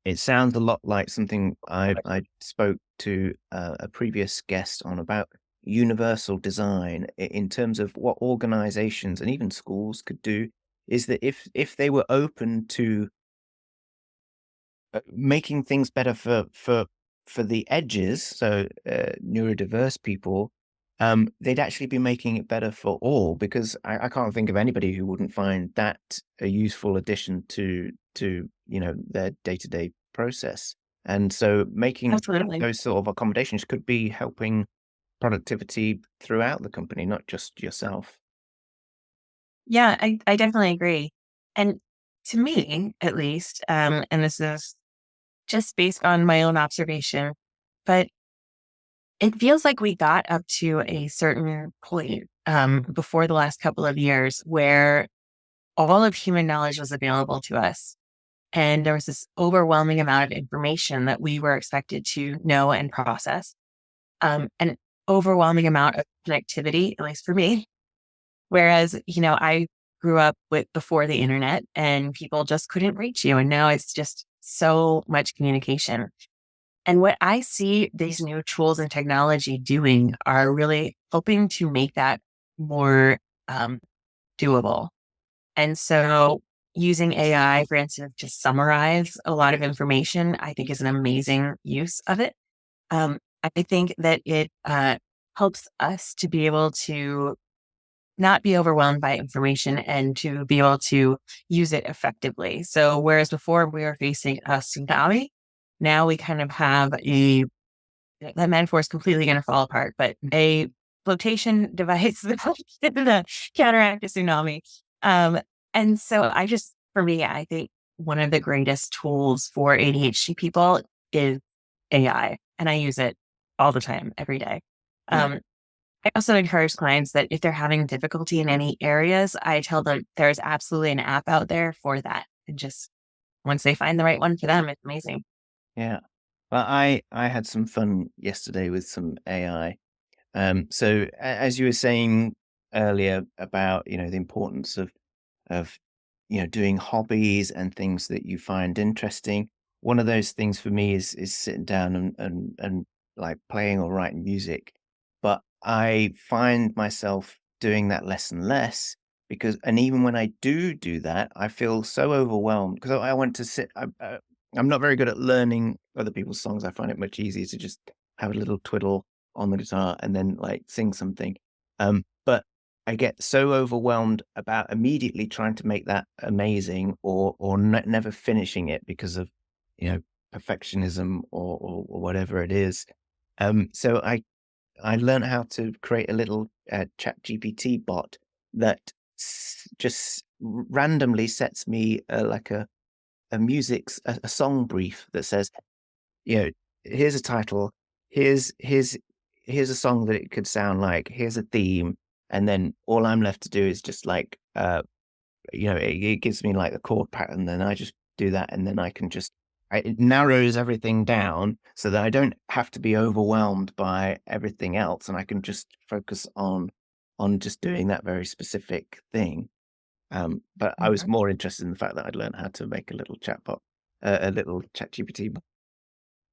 it sounds a lot like something I spoke to a previous guest on about universal design in terms of what organizations and even schools could do, is that if they were open to making things better for the edges, so neurodiverse people, they'd actually be making it better for all, because I can't think of anybody who wouldn't find that a useful addition to their day-to-day process. And so making Absolutely. those sort of accommodations could be helping productivity throughout the company, not just yourself. Yeah, I definitely agree. And to me, at least, and this is just based on my own observation, but it feels like we got up to a certain point before the last couple of years where all of human knowledge was available to us. And there was this overwhelming amount of information that we were expected to know and process. An overwhelming amount of connectivity, at least for me. Whereas, I grew up with before the internet and people just couldn't reach you. And now it's just so much communication. And what I see these new tools and technology doing are really hoping to make that more doable. And so using AI, for instance, to summarize a lot of information, I think is an amazing use of it. I think that it helps us to be able to not be overwhelmed by information and to be able to use it effectively. So whereas before we were facing a tsunami, now we kind of have that metaphor is completely going to fall apart, but a flotation device that can counteract a tsunami. Um, and so for me, I think one of the greatest tools for ADHD people is AI, and I use it all the time, every day. Yeah. Um, I also encourage clients that if they're having difficulty in any areas, I tell them there's absolutely an app out there for that. And just once they find the right one for them, it's amazing. Yeah. Well, I had some fun yesterday with some AI. So as you were saying earlier about, the importance of doing hobbies and things that you find interesting. One of those things for me is sitting down and like playing or writing music. But I find myself doing that less and less, and even when I do that, I feel so overwhelmed because I want to sit. I'm not very good at learning other people's songs. I find it much easier to just have a little twiddle on the guitar and then like sing something. But I get so overwhelmed about immediately trying to make that amazing, or never finishing it because of you know perfectionism or whatever it is. So I learned how to create a little chat GPT bot that just randomly sets me like a song brief that says, you know, here's a title, here's a song that it could sound like, here's a theme, and then all I'm left to do is just like, it gives me like the chord pattern, then I just do that, and then I can just it narrows everything down so that I don't have to be overwhelmed by everything else, and I can just focus on just doing that very specific thing. But I was Mhm. more interested in the fact that I'd learned how to make a little chatbot, a little ChatGPT.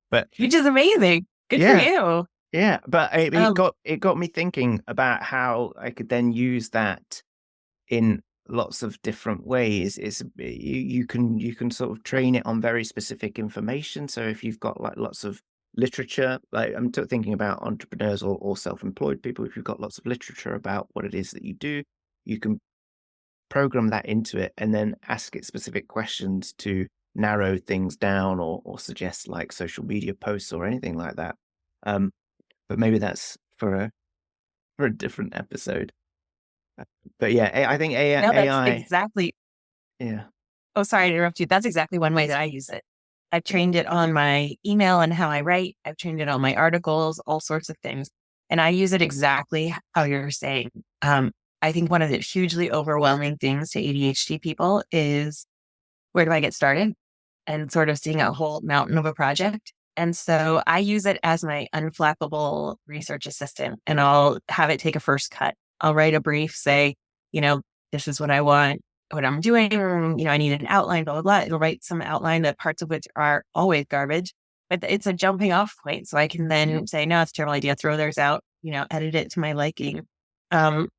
But Which is amazing. Good for yeah, you. yeah. But Um, it got me thinking about how I could then use that in lots of different ways. You can sort of train it on very specific information. So if you've got like lots of literature, like thinking about entrepreneurs or self-employed people, if you've got lots of literature about what it is that you do, you can program that into it and then ask it specific questions to narrow things down or suggest like social media posts or anything like that. Um, but maybe that's for a different episode. Uh, But yeah, I think no, that's AI, exactly. yeah, Oh, sorry to interrupt you. That's exactly one way that I use it. I've trained it on my email and how I write. I've trained it on my articles, all sorts of things. And I use it exactly how you're saying. I think one of the hugely overwhelming things to ADHD people is where do I get started? And sort of seeing a whole mountain of a project. And so I use it as my unflappable research assistant, and I'll have it take a first cut. I'll write a brief, say, you know, this is what I want, what I'm doing. I need an outline, blah, blah, blah. It'll write some outline, that parts of which are always garbage, but it's a jumping off point. So I can then say, no, it's a terrible idea, throw theirs out, edit it to my liking. Um,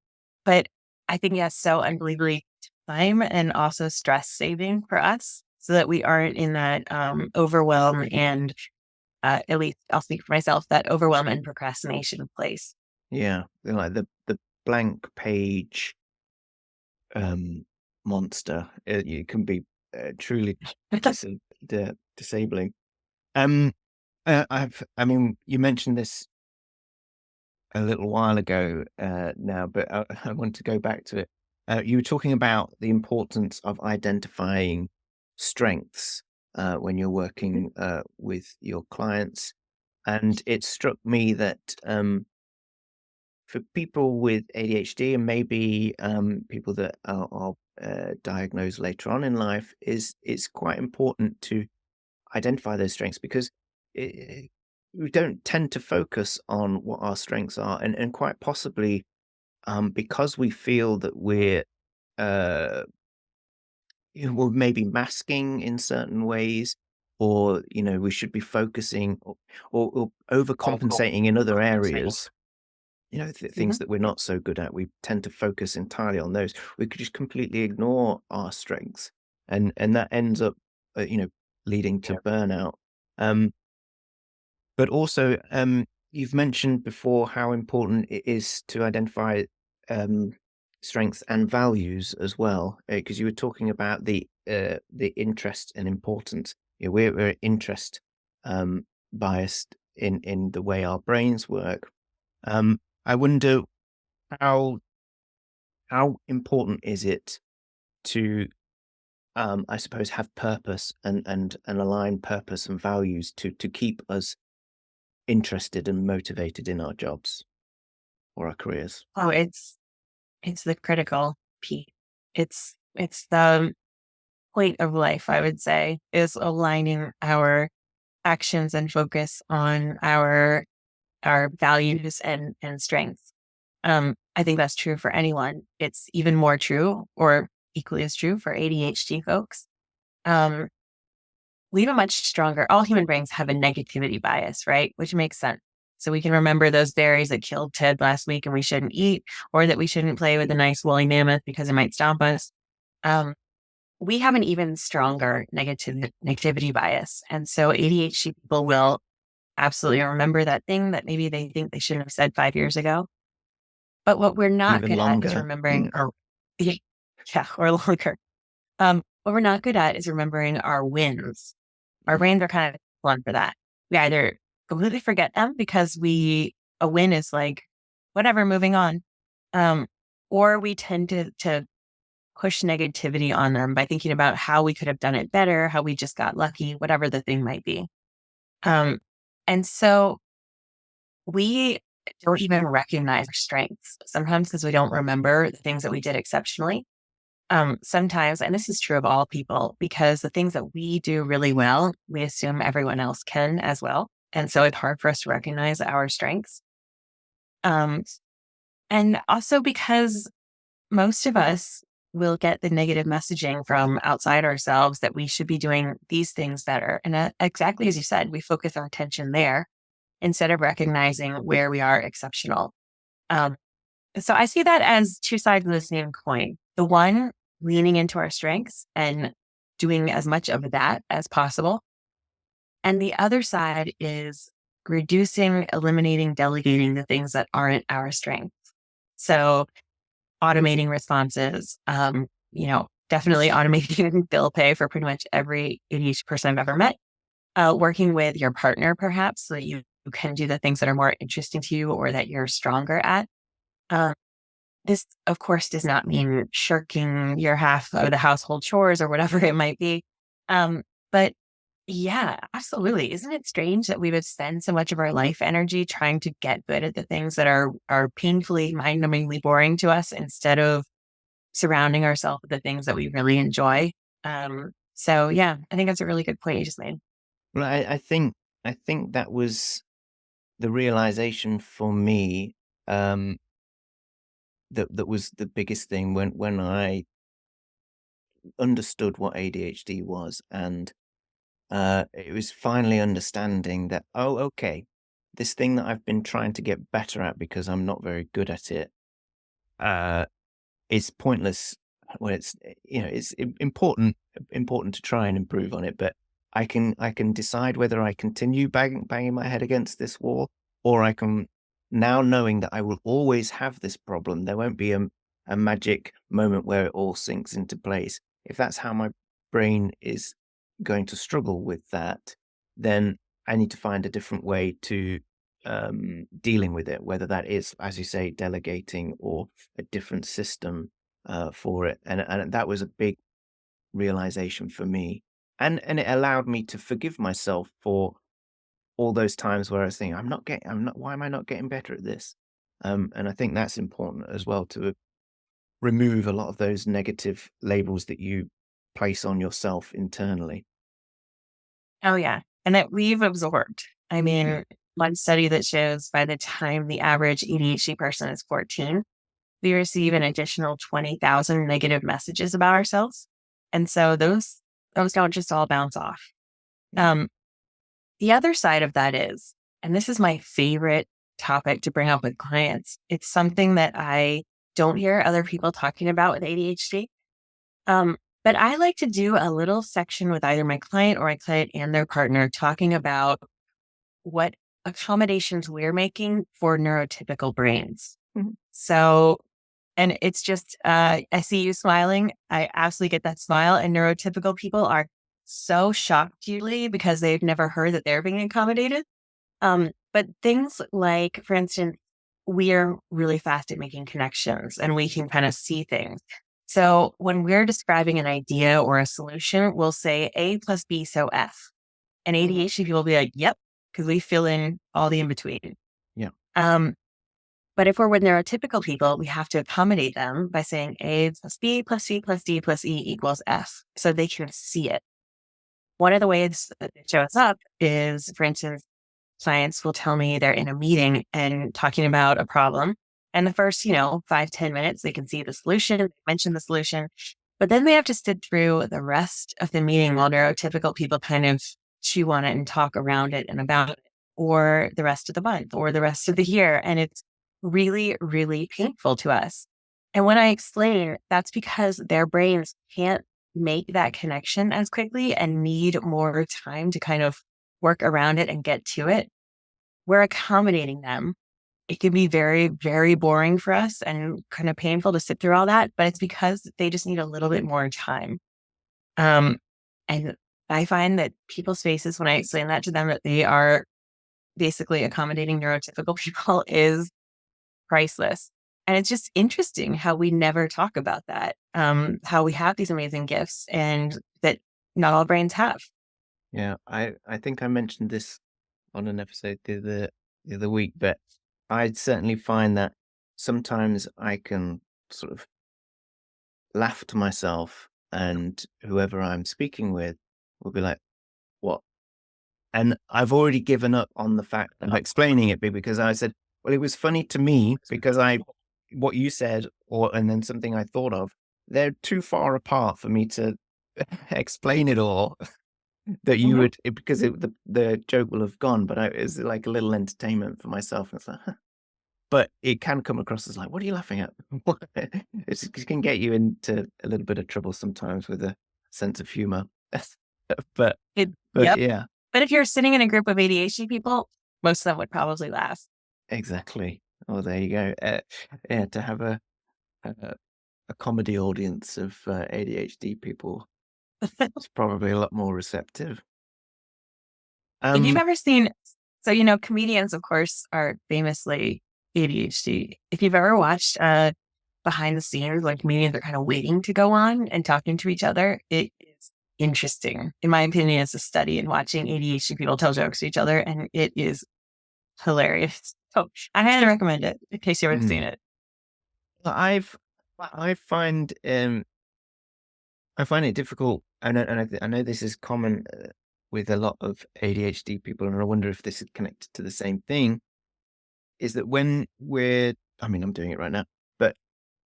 but I think, yes, so unbelievably time and also stress saving for us so that we aren't in that overwhelm and at least I'll speak for myself, that overwhelm and procrastination place. yeah, like the blank page um, monster. It can be truly dis- disabling. Um, I mean, you mentioned this a little while ago now, but I want to go back to it. You were talking about the importance of identifying strengths when you're working with your clients, and it struck me that for people with ADHD and maybe people that are diagnosed later on in life, is it's quite important to identify those strengths because it, we don't tend to focus on what our strengths are, and quite possibly because we feel that we're uh, well, maybe masking in certain ways, or we should be focusing or overcompensating in other areas. Things Mhm. that we're not so good at, we tend to focus entirely on those. We could just completely ignore our strengths, and that ends up, leading to burnout. Um, but also, you've mentioned before how important it is to identify um, strengths and values as well, because you were talking about the interest and importance. We're interest biased in the way our brains work. I wonder how how important is it to, I suppose, have purpose and align purpose and values to keep us interested and motivated in our jobs or our careers? Oh, it's the critical piece. It's the point of life, I would say, is aligning our actions and focus on our values and strengths. I think that's true for anyone. It's even more true or equally as true for ADHD folks. Um, we have a much stronger, all human brains have a negativity bias, right? Which makes sense. So we can remember those berries that killed Ted last week and we shouldn't eat, or that we shouldn't play with a nice woolly mammoth because it might stomp us. Um, we have an even stronger negativity bias. And so ADHD people will absolutely remember that thing that maybe they think they shouldn't have said 5 years ago. But what we're not Even good at is longer. remembering our, yeah, or longer. What we're not good at is remembering our wins. Our brains are kind of fun for that. We either completely forget them because a win is like, whatever, moving on. Um, or we tend to push negativity on them by thinking about how we could have done it better, how we just got lucky, whatever the thing might be. Um, and so we don't even recognize our strengths sometimes because we don't remember the things that we did exceptionally. Sometimes, and this is true of all people, because the things that we do really well, we assume everyone else can as well. And so it's hard for us to recognize our strengths. Um, and also because most of us will get the negative messaging from outside ourselves that we should be doing these things better. And exactly as you said, we focus our attention there instead of recognizing where we are exceptional. Um, so I see that as two sides of the same coin. The one, leaning into our strengths and doing as much of that as possible. And the other side is reducing, eliminating, delegating the things that aren't our strengths. So automating responses, definitely automating bill pay for pretty much every ADHD person I've ever met. Working with your partner, perhaps, so that you can do the things that are more interesting to you or that you're stronger at. Um, this, of course, does not mean shirking your half of the household chores or whatever it might be. But yeah, absolutely. Isn't it strange that we would spend so much of our life energy trying to get good at the things that are painfully, mind-numbingly boring to us instead of surrounding ourselves with the things that we really enjoy? So yeah, I think that's a really good point you just made. Well, I think that was the realization for me, um, that was the biggest thing when I understood what ADHD was, and it was finally understanding that, oh, okay, this thing that I've been trying to get better at because I'm not very good at it, uh, is pointless. Well, it's important to try and improve on it, but I can decide whether I continue banging my head against this wall, or I can, now knowing that I will always have this problem. There won't be a magic moment where it all sinks into place. If that's how my brain is going to struggle with that, then I need to find a different way to dealing with it, whether that is, as you say, delegating or a different system for it. And that was a big realization for me. And it allowed me to forgive myself for all those times where I was thinking, why am I not getting better at this? And I think that's important as well, to remove a lot of those negative labels that you place on yourself internally. Oh yeah, and that we've absorbed. I mean, one study that shows by the time the average ADHD person is 14, we receive an additional 20,000 negative messages about ourselves. And so those don't just all bounce off. Um, the other side of that is, and this is my favorite topic to bring up with clients, it's something that I don't hear other people talking about with ADHD. But I like to do a little section with either my client or my client and their partner talking about what accommodations we're making for neurotypical brains. So, and it's just, I see you smiling. I absolutely get that smile. And neurotypical people are so shocked usually because they've never heard that they're being accommodated. But things like, for instance, we are really fast at making connections and we can kind of see things. So when we're describing an idea or a solution, we'll say A plus B, so F. And ADHD people will be like, yep, because we fill in all the in between. Yeah. But if we're with neurotypical people, we have to accommodate them by saying A plus B plus C plus D plus E equals F, so they can see it. One of the ways that it shows up is, for instance, clients will tell me they're in a meeting and talking about a problem. And the first, 5-10 minutes, they can see the solution, they mention the solution, but then they have to sit through the rest of the meeting while neurotypical people kind of chew on it and talk around it and about it, or the rest of the month or the rest of the year. And it's really, really painful to us. And when I explain, that's because their brains can't make that connection as quickly and need more time to kind of work around it and get to it. We're accommodating them. It can be very, very boring for us and kind of painful to sit through all that, but it's because they just need a little bit more time. Um, and I find that people's faces, when I explain that to them, that they are basically accommodating neurotypical people, is priceless. And it's just interesting how we never talk about that, how we have these amazing gifts and that not all brains have. Yeah, I think I mentioned this on an episode the other week, but I certainly find that sometimes I can sort of laugh to myself, and whoever I'm speaking with will be like, "What?" And I've already given up on the fact of explaining it because I said, "Well, it was funny to me because what you said, and then something I thought of, they're too far apart for me to explain it all." That you Mhm. would because the joke will have gone, but it's like a little entertainment for myself. And it's like, huh. But it can come across as like, "What are you laughing at?" It can get you into a little bit of trouble sometimes with a sense of humor. But Yep. yeah, But if you're sitting in a group of ADHD people, most of them would probably laugh. exactly. Oh, there you go. Yeah, to have a, a comedy audience of ADHD people is probably a lot more receptive. If you've Um, ever seen, comedians, of course, are famously ADHD. If you've ever watched behind the scenes, when comedians are kind of waiting to go on and talking to each other, it is interesting. In my opinion, it's a study in watching ADHD people tell jokes to each other, and it is hilarious. So I highly recommend it in case you haven't seen mm, it. I've I find I find it difficult, I know this is common with a lot of ADHD people, and I wonder if this is connected to the same thing. Is that when I mean, I'm doing it right now, but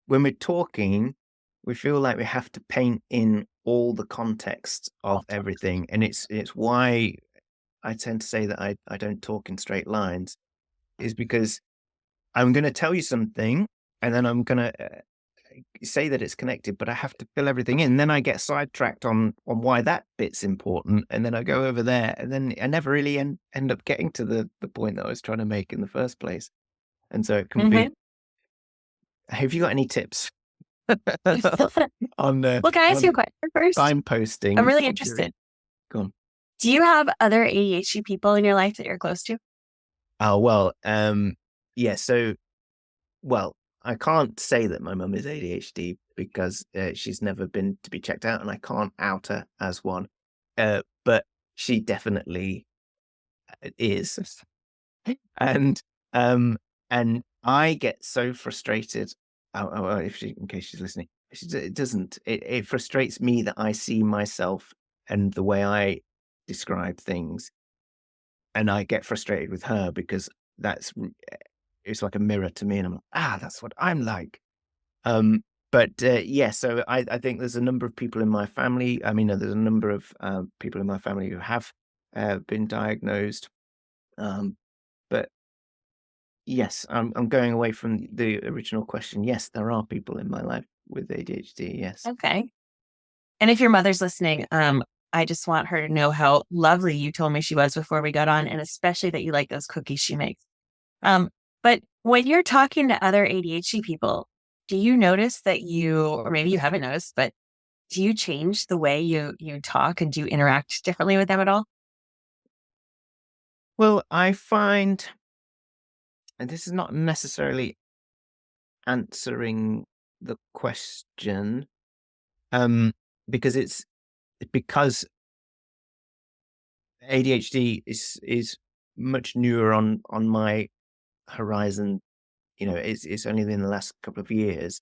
when we're talking, we feel like we have to paint in all the context of everything, and it's why I tend to say that I don't talk in straight lines, is because I'm going to tell you something, and then I'm going to say that it's connected, but I have to fill everything in. Then I get sidetracked on why that bit's important, and then I go over there, and then I never really end up getting to the point that I was trying to make in the first place. And so it can be. Mhm. Have you got any tips on Well, can I ask you a on question first? signposting I'm really during? interested. Go on. Do you have other ADHD people in your life that you're close to? Oh well, yeah. So well, I can't say that my mum is ADHD because she's never been to be checked out, and I can't out her as one. But she definitely is, and um, and I get so frustrated. If she, in case she's listening, it doesn't. It frustrates me that I see myself and the way I describe things, and I get frustrated with her because it's like a mirror to me, and I'm like, that's what I'm like. But yeah, so I think there's a number of people in my family. I mean, there's a number of people in my family who have been diagnosed. Um, but yes, I'm going away from the original question. Yes, there are people in my life with ADHD. Yes. Okay. And if your mother's listening, I just want her to know how lovely you told me she was before we got on, and especially that you like those cookies she makes. Um, but when you're talking to other ADHD people, do you notice that or maybe you haven't noticed, but do you change the way you talk and do you interact differently with them at all? Well, I find, and this is not necessarily answering the question, um, because because ADHD is much newer on my horizon. It's only been the last couple of years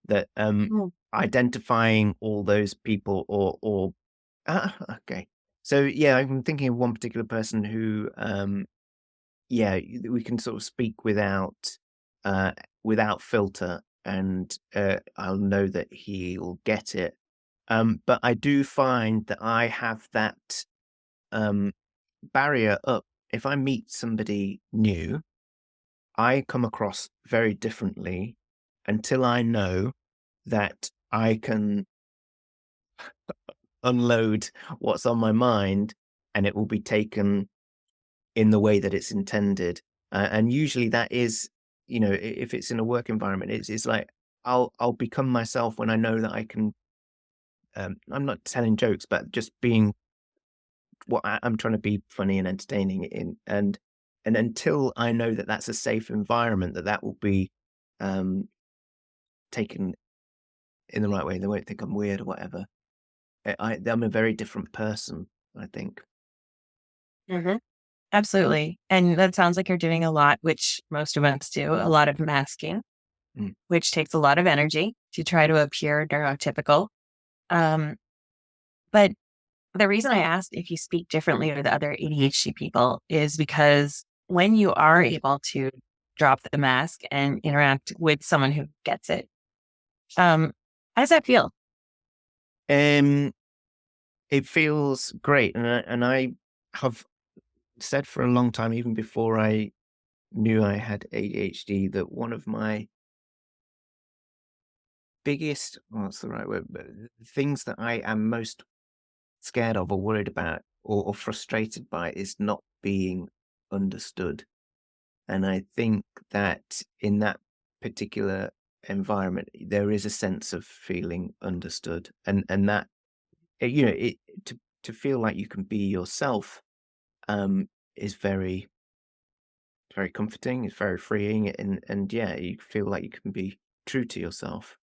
that Mm. identifying all those people okay. So yeah, I'm thinking of one particular person who yeah, we can sort of speak uh without filter, and I'll know that he'll get it. But I do find that I have that um barrier up. If I meet somebody new, I come across very differently until I know that I can unload what's on my mind, and it will be taken in the way that it's intended. And usually that is, if it's in a work environment, it's like I'll become myself when I know that I can. I'm not telling jokes, but just being what I'm trying to be funny and entertaining and until I know that that's a safe environment, that will be um, taken in the right way. They won't think I'm weird or whatever. I'm a very different person, I think. Mhm. Absolutely. And that sounds like you're doing a lot, which most of us do, a lot of masking. which takes a lot of energy to try to appear neurotypical. But the reason I asked if you speak differently with other ADHD people is because when you are able to drop the mask and interact with someone who gets it, how does that feel? It feels great, and I have said for a long time, even before I knew I had ADHD, that one of my biggest, well, that's the right word, but things that I am most scared of or worried about or frustrated by is not being understood. And I think that in that particular environment, there is a sense of feeling understood, and that it to feel like you can be yourself is very comforting. It's very freeing, and yeah, you feel like you can be true to yourself.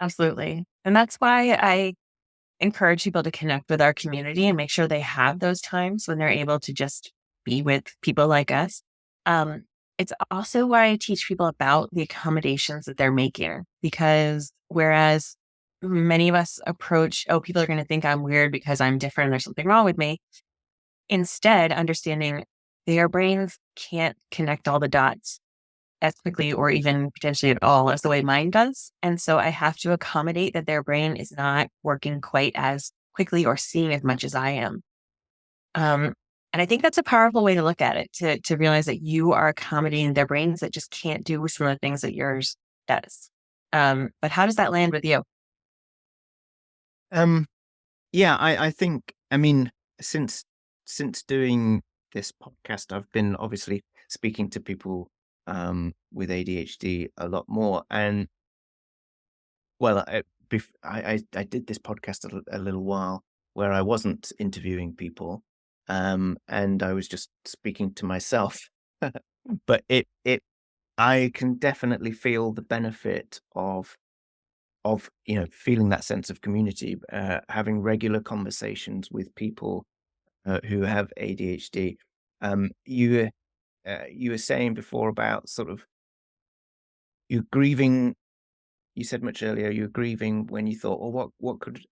Absolutely. And that's why I encourage people to connect with our community and make sure they have those times when they're able to just be with people like us. Um, it's also why I teach people about the accommodations that they're making, because whereas many of us approach, oh, people are going to think I'm weird because I'm different, there's something wrong with me. Instead, understanding their brains can't connect all the dots as quickly or even potentially at all as the way mine does. And so I have to accommodate that their brain is not working quite as quickly or seeing as much as I am. Um, and I think that's a powerful way to look at it, to realize that you are accommodating their brains that just can't do some of the things that yours does. But how does that land with you? Um, yeah, I think, I mean, since doing this podcast, I've been obviously speaking to people with ADHD a lot more, and well, I did this podcast a little while where I wasn't interviewing people, and I was just speaking to myself. But I can definitely feel the benefit of feeling that sense of community, having regular conversations with people who have ADHD. You were saying before about sort of you grieving. You said much earlier you were grieving when you thought, well, what could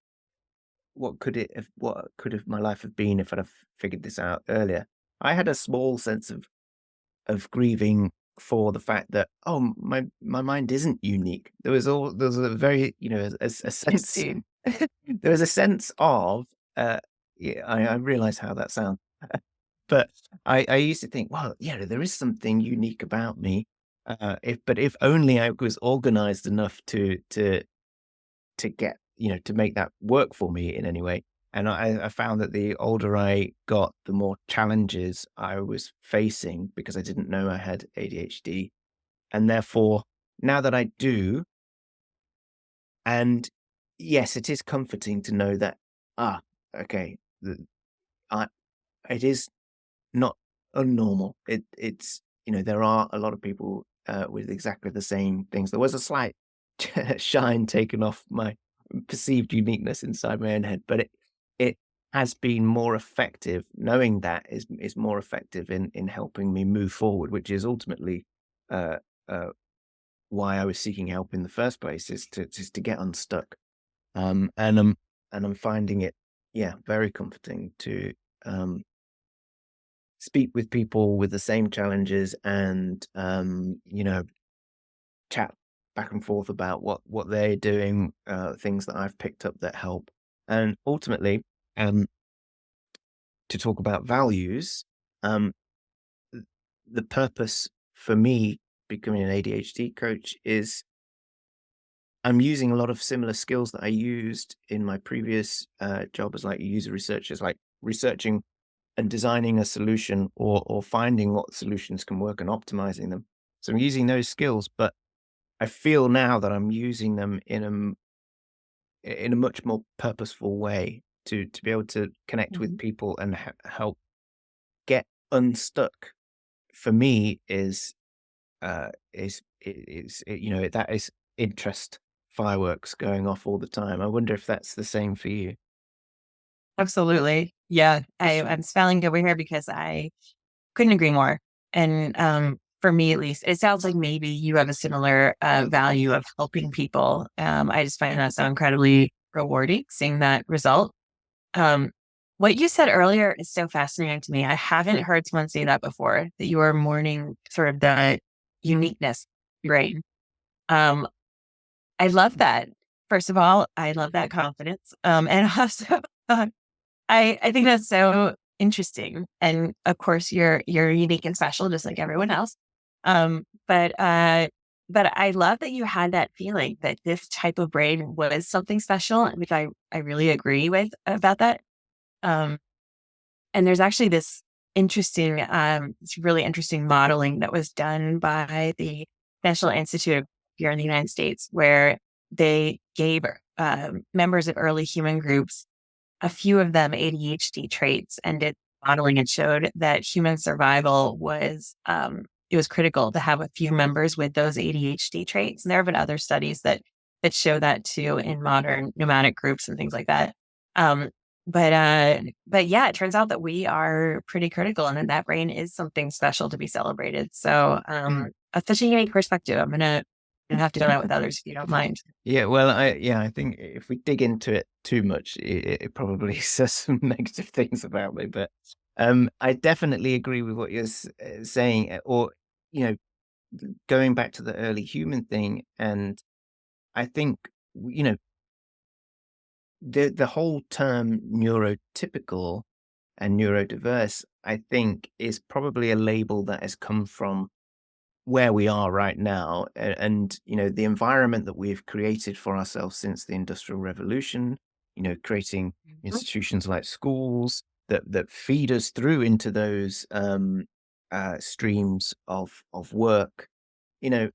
have my life have been if I'd have figured this out earlier? I had a small sense of grieving for the fact that, oh, my mind isn't unique. There was a very, a sense Interesting. there was a sense of, yeah, I realize how that sounds, but I used to think, well, yeah, there is something unique about me. If only I was organized enough to get, to make that work for me in any way. And I found that the older I got, the more challenges I was facing because I didn't know I had ADHD. And therefore, now that I do, and yes, it is comforting to know that, ah, okay, I, it is not unnormal. There are a lot of people with exactly the same things. There was a slight shine taken off my perceived uniqueness inside my own head, but it has been more effective. Knowing that is more effective in helping me move forward, which is ultimately uh, uh, why I was seeking help in the first place, is to get unstuck. Um, and I'm and I'm finding it, yeah, very comforting to um, speak with people with the same challenges and chat back and forth about what they're doing, things that I've picked up that help, and ultimately, um, to talk about values. Um, th- the purpose for me becoming an ADHD coach is I'm using a lot of similar skills that I used in my previous job as like a user researcher, like researching and designing a solution or finding what solutions can work and optimizing them. So I'm using those skills, but I feel now that I'm using them in a much more purposeful way to be able to connect with Mhm. people and help get unstuck. For me, that is interest fireworks going off all the time. I wonder if that's the same for you. Absolutely. Yeah. I'm smiling over here because I couldn't agree more. And for me at least, it sounds like maybe you have a similar value of helping people. I just find that so incredibly rewarding seeing that result. Um, what you said earlier is so fascinating to me. I haven't heard someone say that before, that you are mourning sort of the uniqueness of your brain. Um, I love that. First of all, I love that confidence. And also, I think that's so interesting. And of course, you're unique and special, just like everyone else. Um, but uh, but I love that you had that feeling that this type of brain was something special, which I really agree with about that. Um, and there's actually this really interesting modeling that was done by the National Institute here in the United States, where they gave members of early human groups, a few of them ADHD traits, and did modeling and showed that human survival was it was critical to have a few members with those ADHD traits. And there have been other studies that show that too in modern nomadic groups and things like that. Um, but yeah, it turns out that we are pretty critical, and that brain is something special to be celebrated. So that's such a unique perspective. I'm gonna have to go out with others if you don't mind. Yeah, well, I think if we dig into it too much, it probably says some negative things about me. But I definitely agree with what you're saying, or you know, going back to the early human thing, and I think the whole term neurotypical and neurodiverse, I think, is probably a label that has come from where we are right now, and the environment that we've created for ourselves since the Industrial Revolution, creating Mhm. institutions like schools that feed us through into those streams of work. you know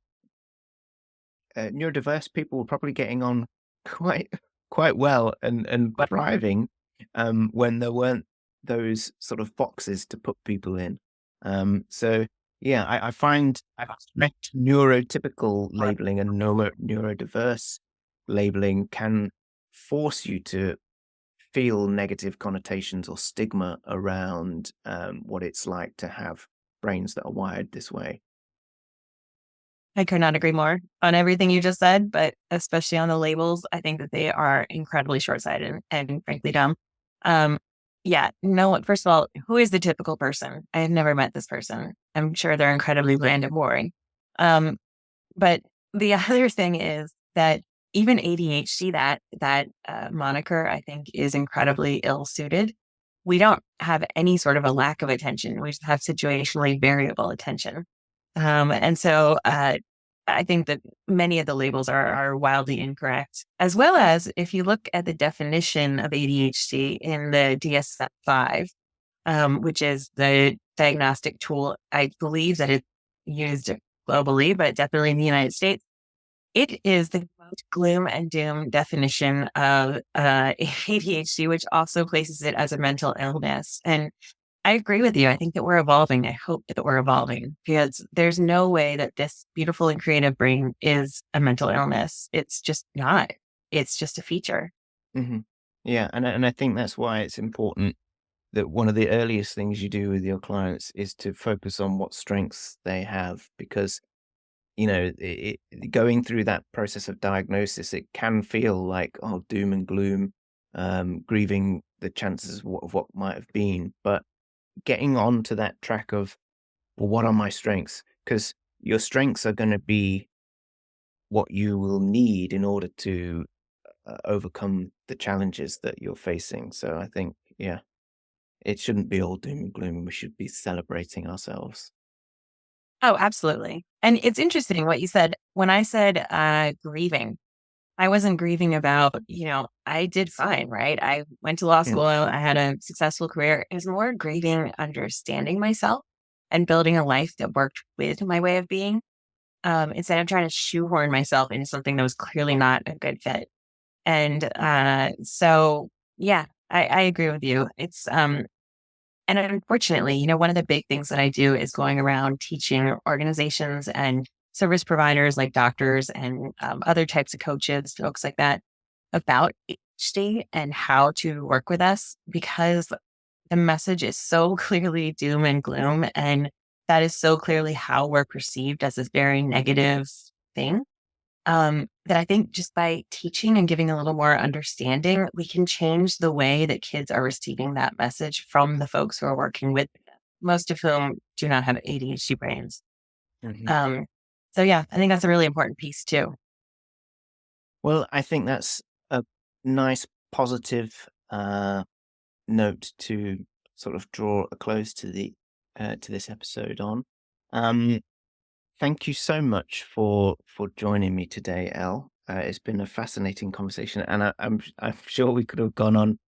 Neurodiverse people were probably getting on quite quite well and thriving when there weren't those sort of boxes to put people in. So yeah, I find neurotypical labeling and neurodiverse labeling can force you to feel negative connotations or stigma around what it's like to have brains that are wired this way. I could not agree more on everything you just said, but especially on the labels, I think that they are incredibly short-sighted and frankly dumb. Um, yeah, no one, first of all, who is the typical person? I have never met this person. I'm sure they're incredibly bland and boring. Um, but the other thing is that even ADHD, that moniker, I think is incredibly ill-suited. We don't have any sort of a lack of attention. We just have situationally variable attention. And so I think that many of the labels are wildly incorrect, as well as if you look at the definition of ADHD in the DSM-5, which is the diagnostic tool. I believe that it's used globally, but definitely in the United States. It is the most gloom and doom definition of ADHD, which also places it as a mental illness. And I agree with you. I think that we're evolving. I hope that we're evolving because there's no way that this beautiful and creative brain is a mental illness. It's just not. It's just a feature. hmm Yeah, and I think that's why it's important that one of the earliest things you do with your clients is to focus on what strengths they have, because going through that process of diagnosis, it can feel like, oh, doom and gloom, grieving the chances of what might have been, but getting on to that track of, well, what are my strengths? Because your strengths are going to be what you will need in order to overcome the challenges that you're facing. So I think, yeah, it shouldn't be all doom and gloom. We should be celebrating ourselves. Oh, absolutely. And it's interesting what you said. When I said grieving, I wasn't grieving about, I did fine, right? I went to law Yeah. school. I had a successful career. It was more grieving understanding myself and building a life that worked with my way of being, instead of trying to shoehorn myself into something that was clearly not a good fit. And yeah, I agree with you. And unfortunately, one of the big things that I do is going around teaching organizations and service providers like doctors and other types of coaches, folks like that, about ADHD and how to work with us because the message is so clearly doom and gloom. And that is so clearly how we're perceived as this very negative thing. That I think just by teaching and giving a little more understanding, we can change the way that kids are receiving that message from the folks who are working with them, most of whom do not have ADHD brains. Mhm. So yeah, I think that's a really important piece too. Well, I think that's a nice positive note to sort of draw a close to the to this episode on. Um, Thank you so much for joining me today, Elle. It's been a fascinating conversation, and I'm sure we could have gone on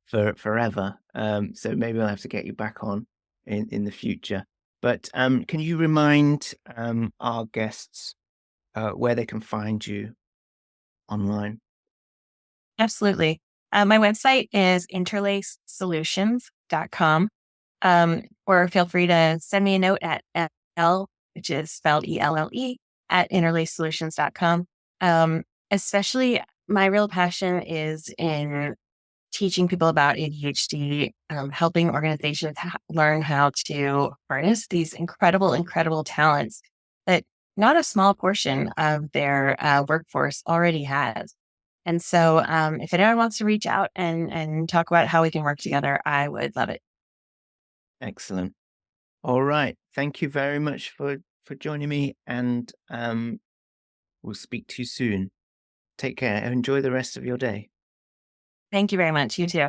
for forever. So maybe I'll have to get you back on in the future. But can you remind our guests where they can find you online? Absolutely. My website is interlacesolutions.com. Or feel free to send me a note at L, which is spelled ELLE, at interlacesolutions.com. Especially my real passion is in teaching people about ADHD, helping organizations learn how to harness these incredible, incredible talents that not a small portion of their workforce already has. And so if anyone wants to reach out and talk about how we can work together, I would love it. Excellent. All right. Thank you very much for joining me, and we'll speak to you soon. Take care. Enjoy the rest of your day. Thank you very much. You too.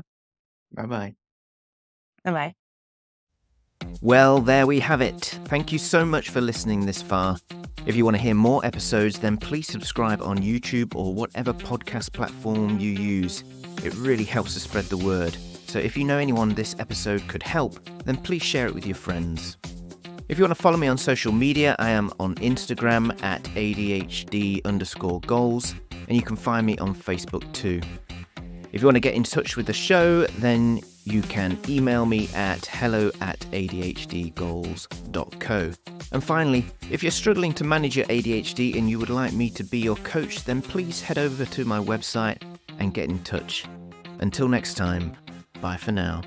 Bye bye. Bye bye. Well, there we have it. Thank you so much for listening this far. If you want to hear more episodes, then please subscribe on YouTube or whatever podcast platform you use. It really helps to spread the word. So if you know anyone this episode could help, then please share it with your friends. If you want to follow me on social media, I am on Instagram at ADHD_goals, and you can find me on Facebook too. If you want to get in touch with the show, then you can email me at hello@adhdgoals.co. And finally, if you're struggling to manage your ADHD and you would like me to be your coach, then please head over to my website and get in touch. Until next time, bye for now.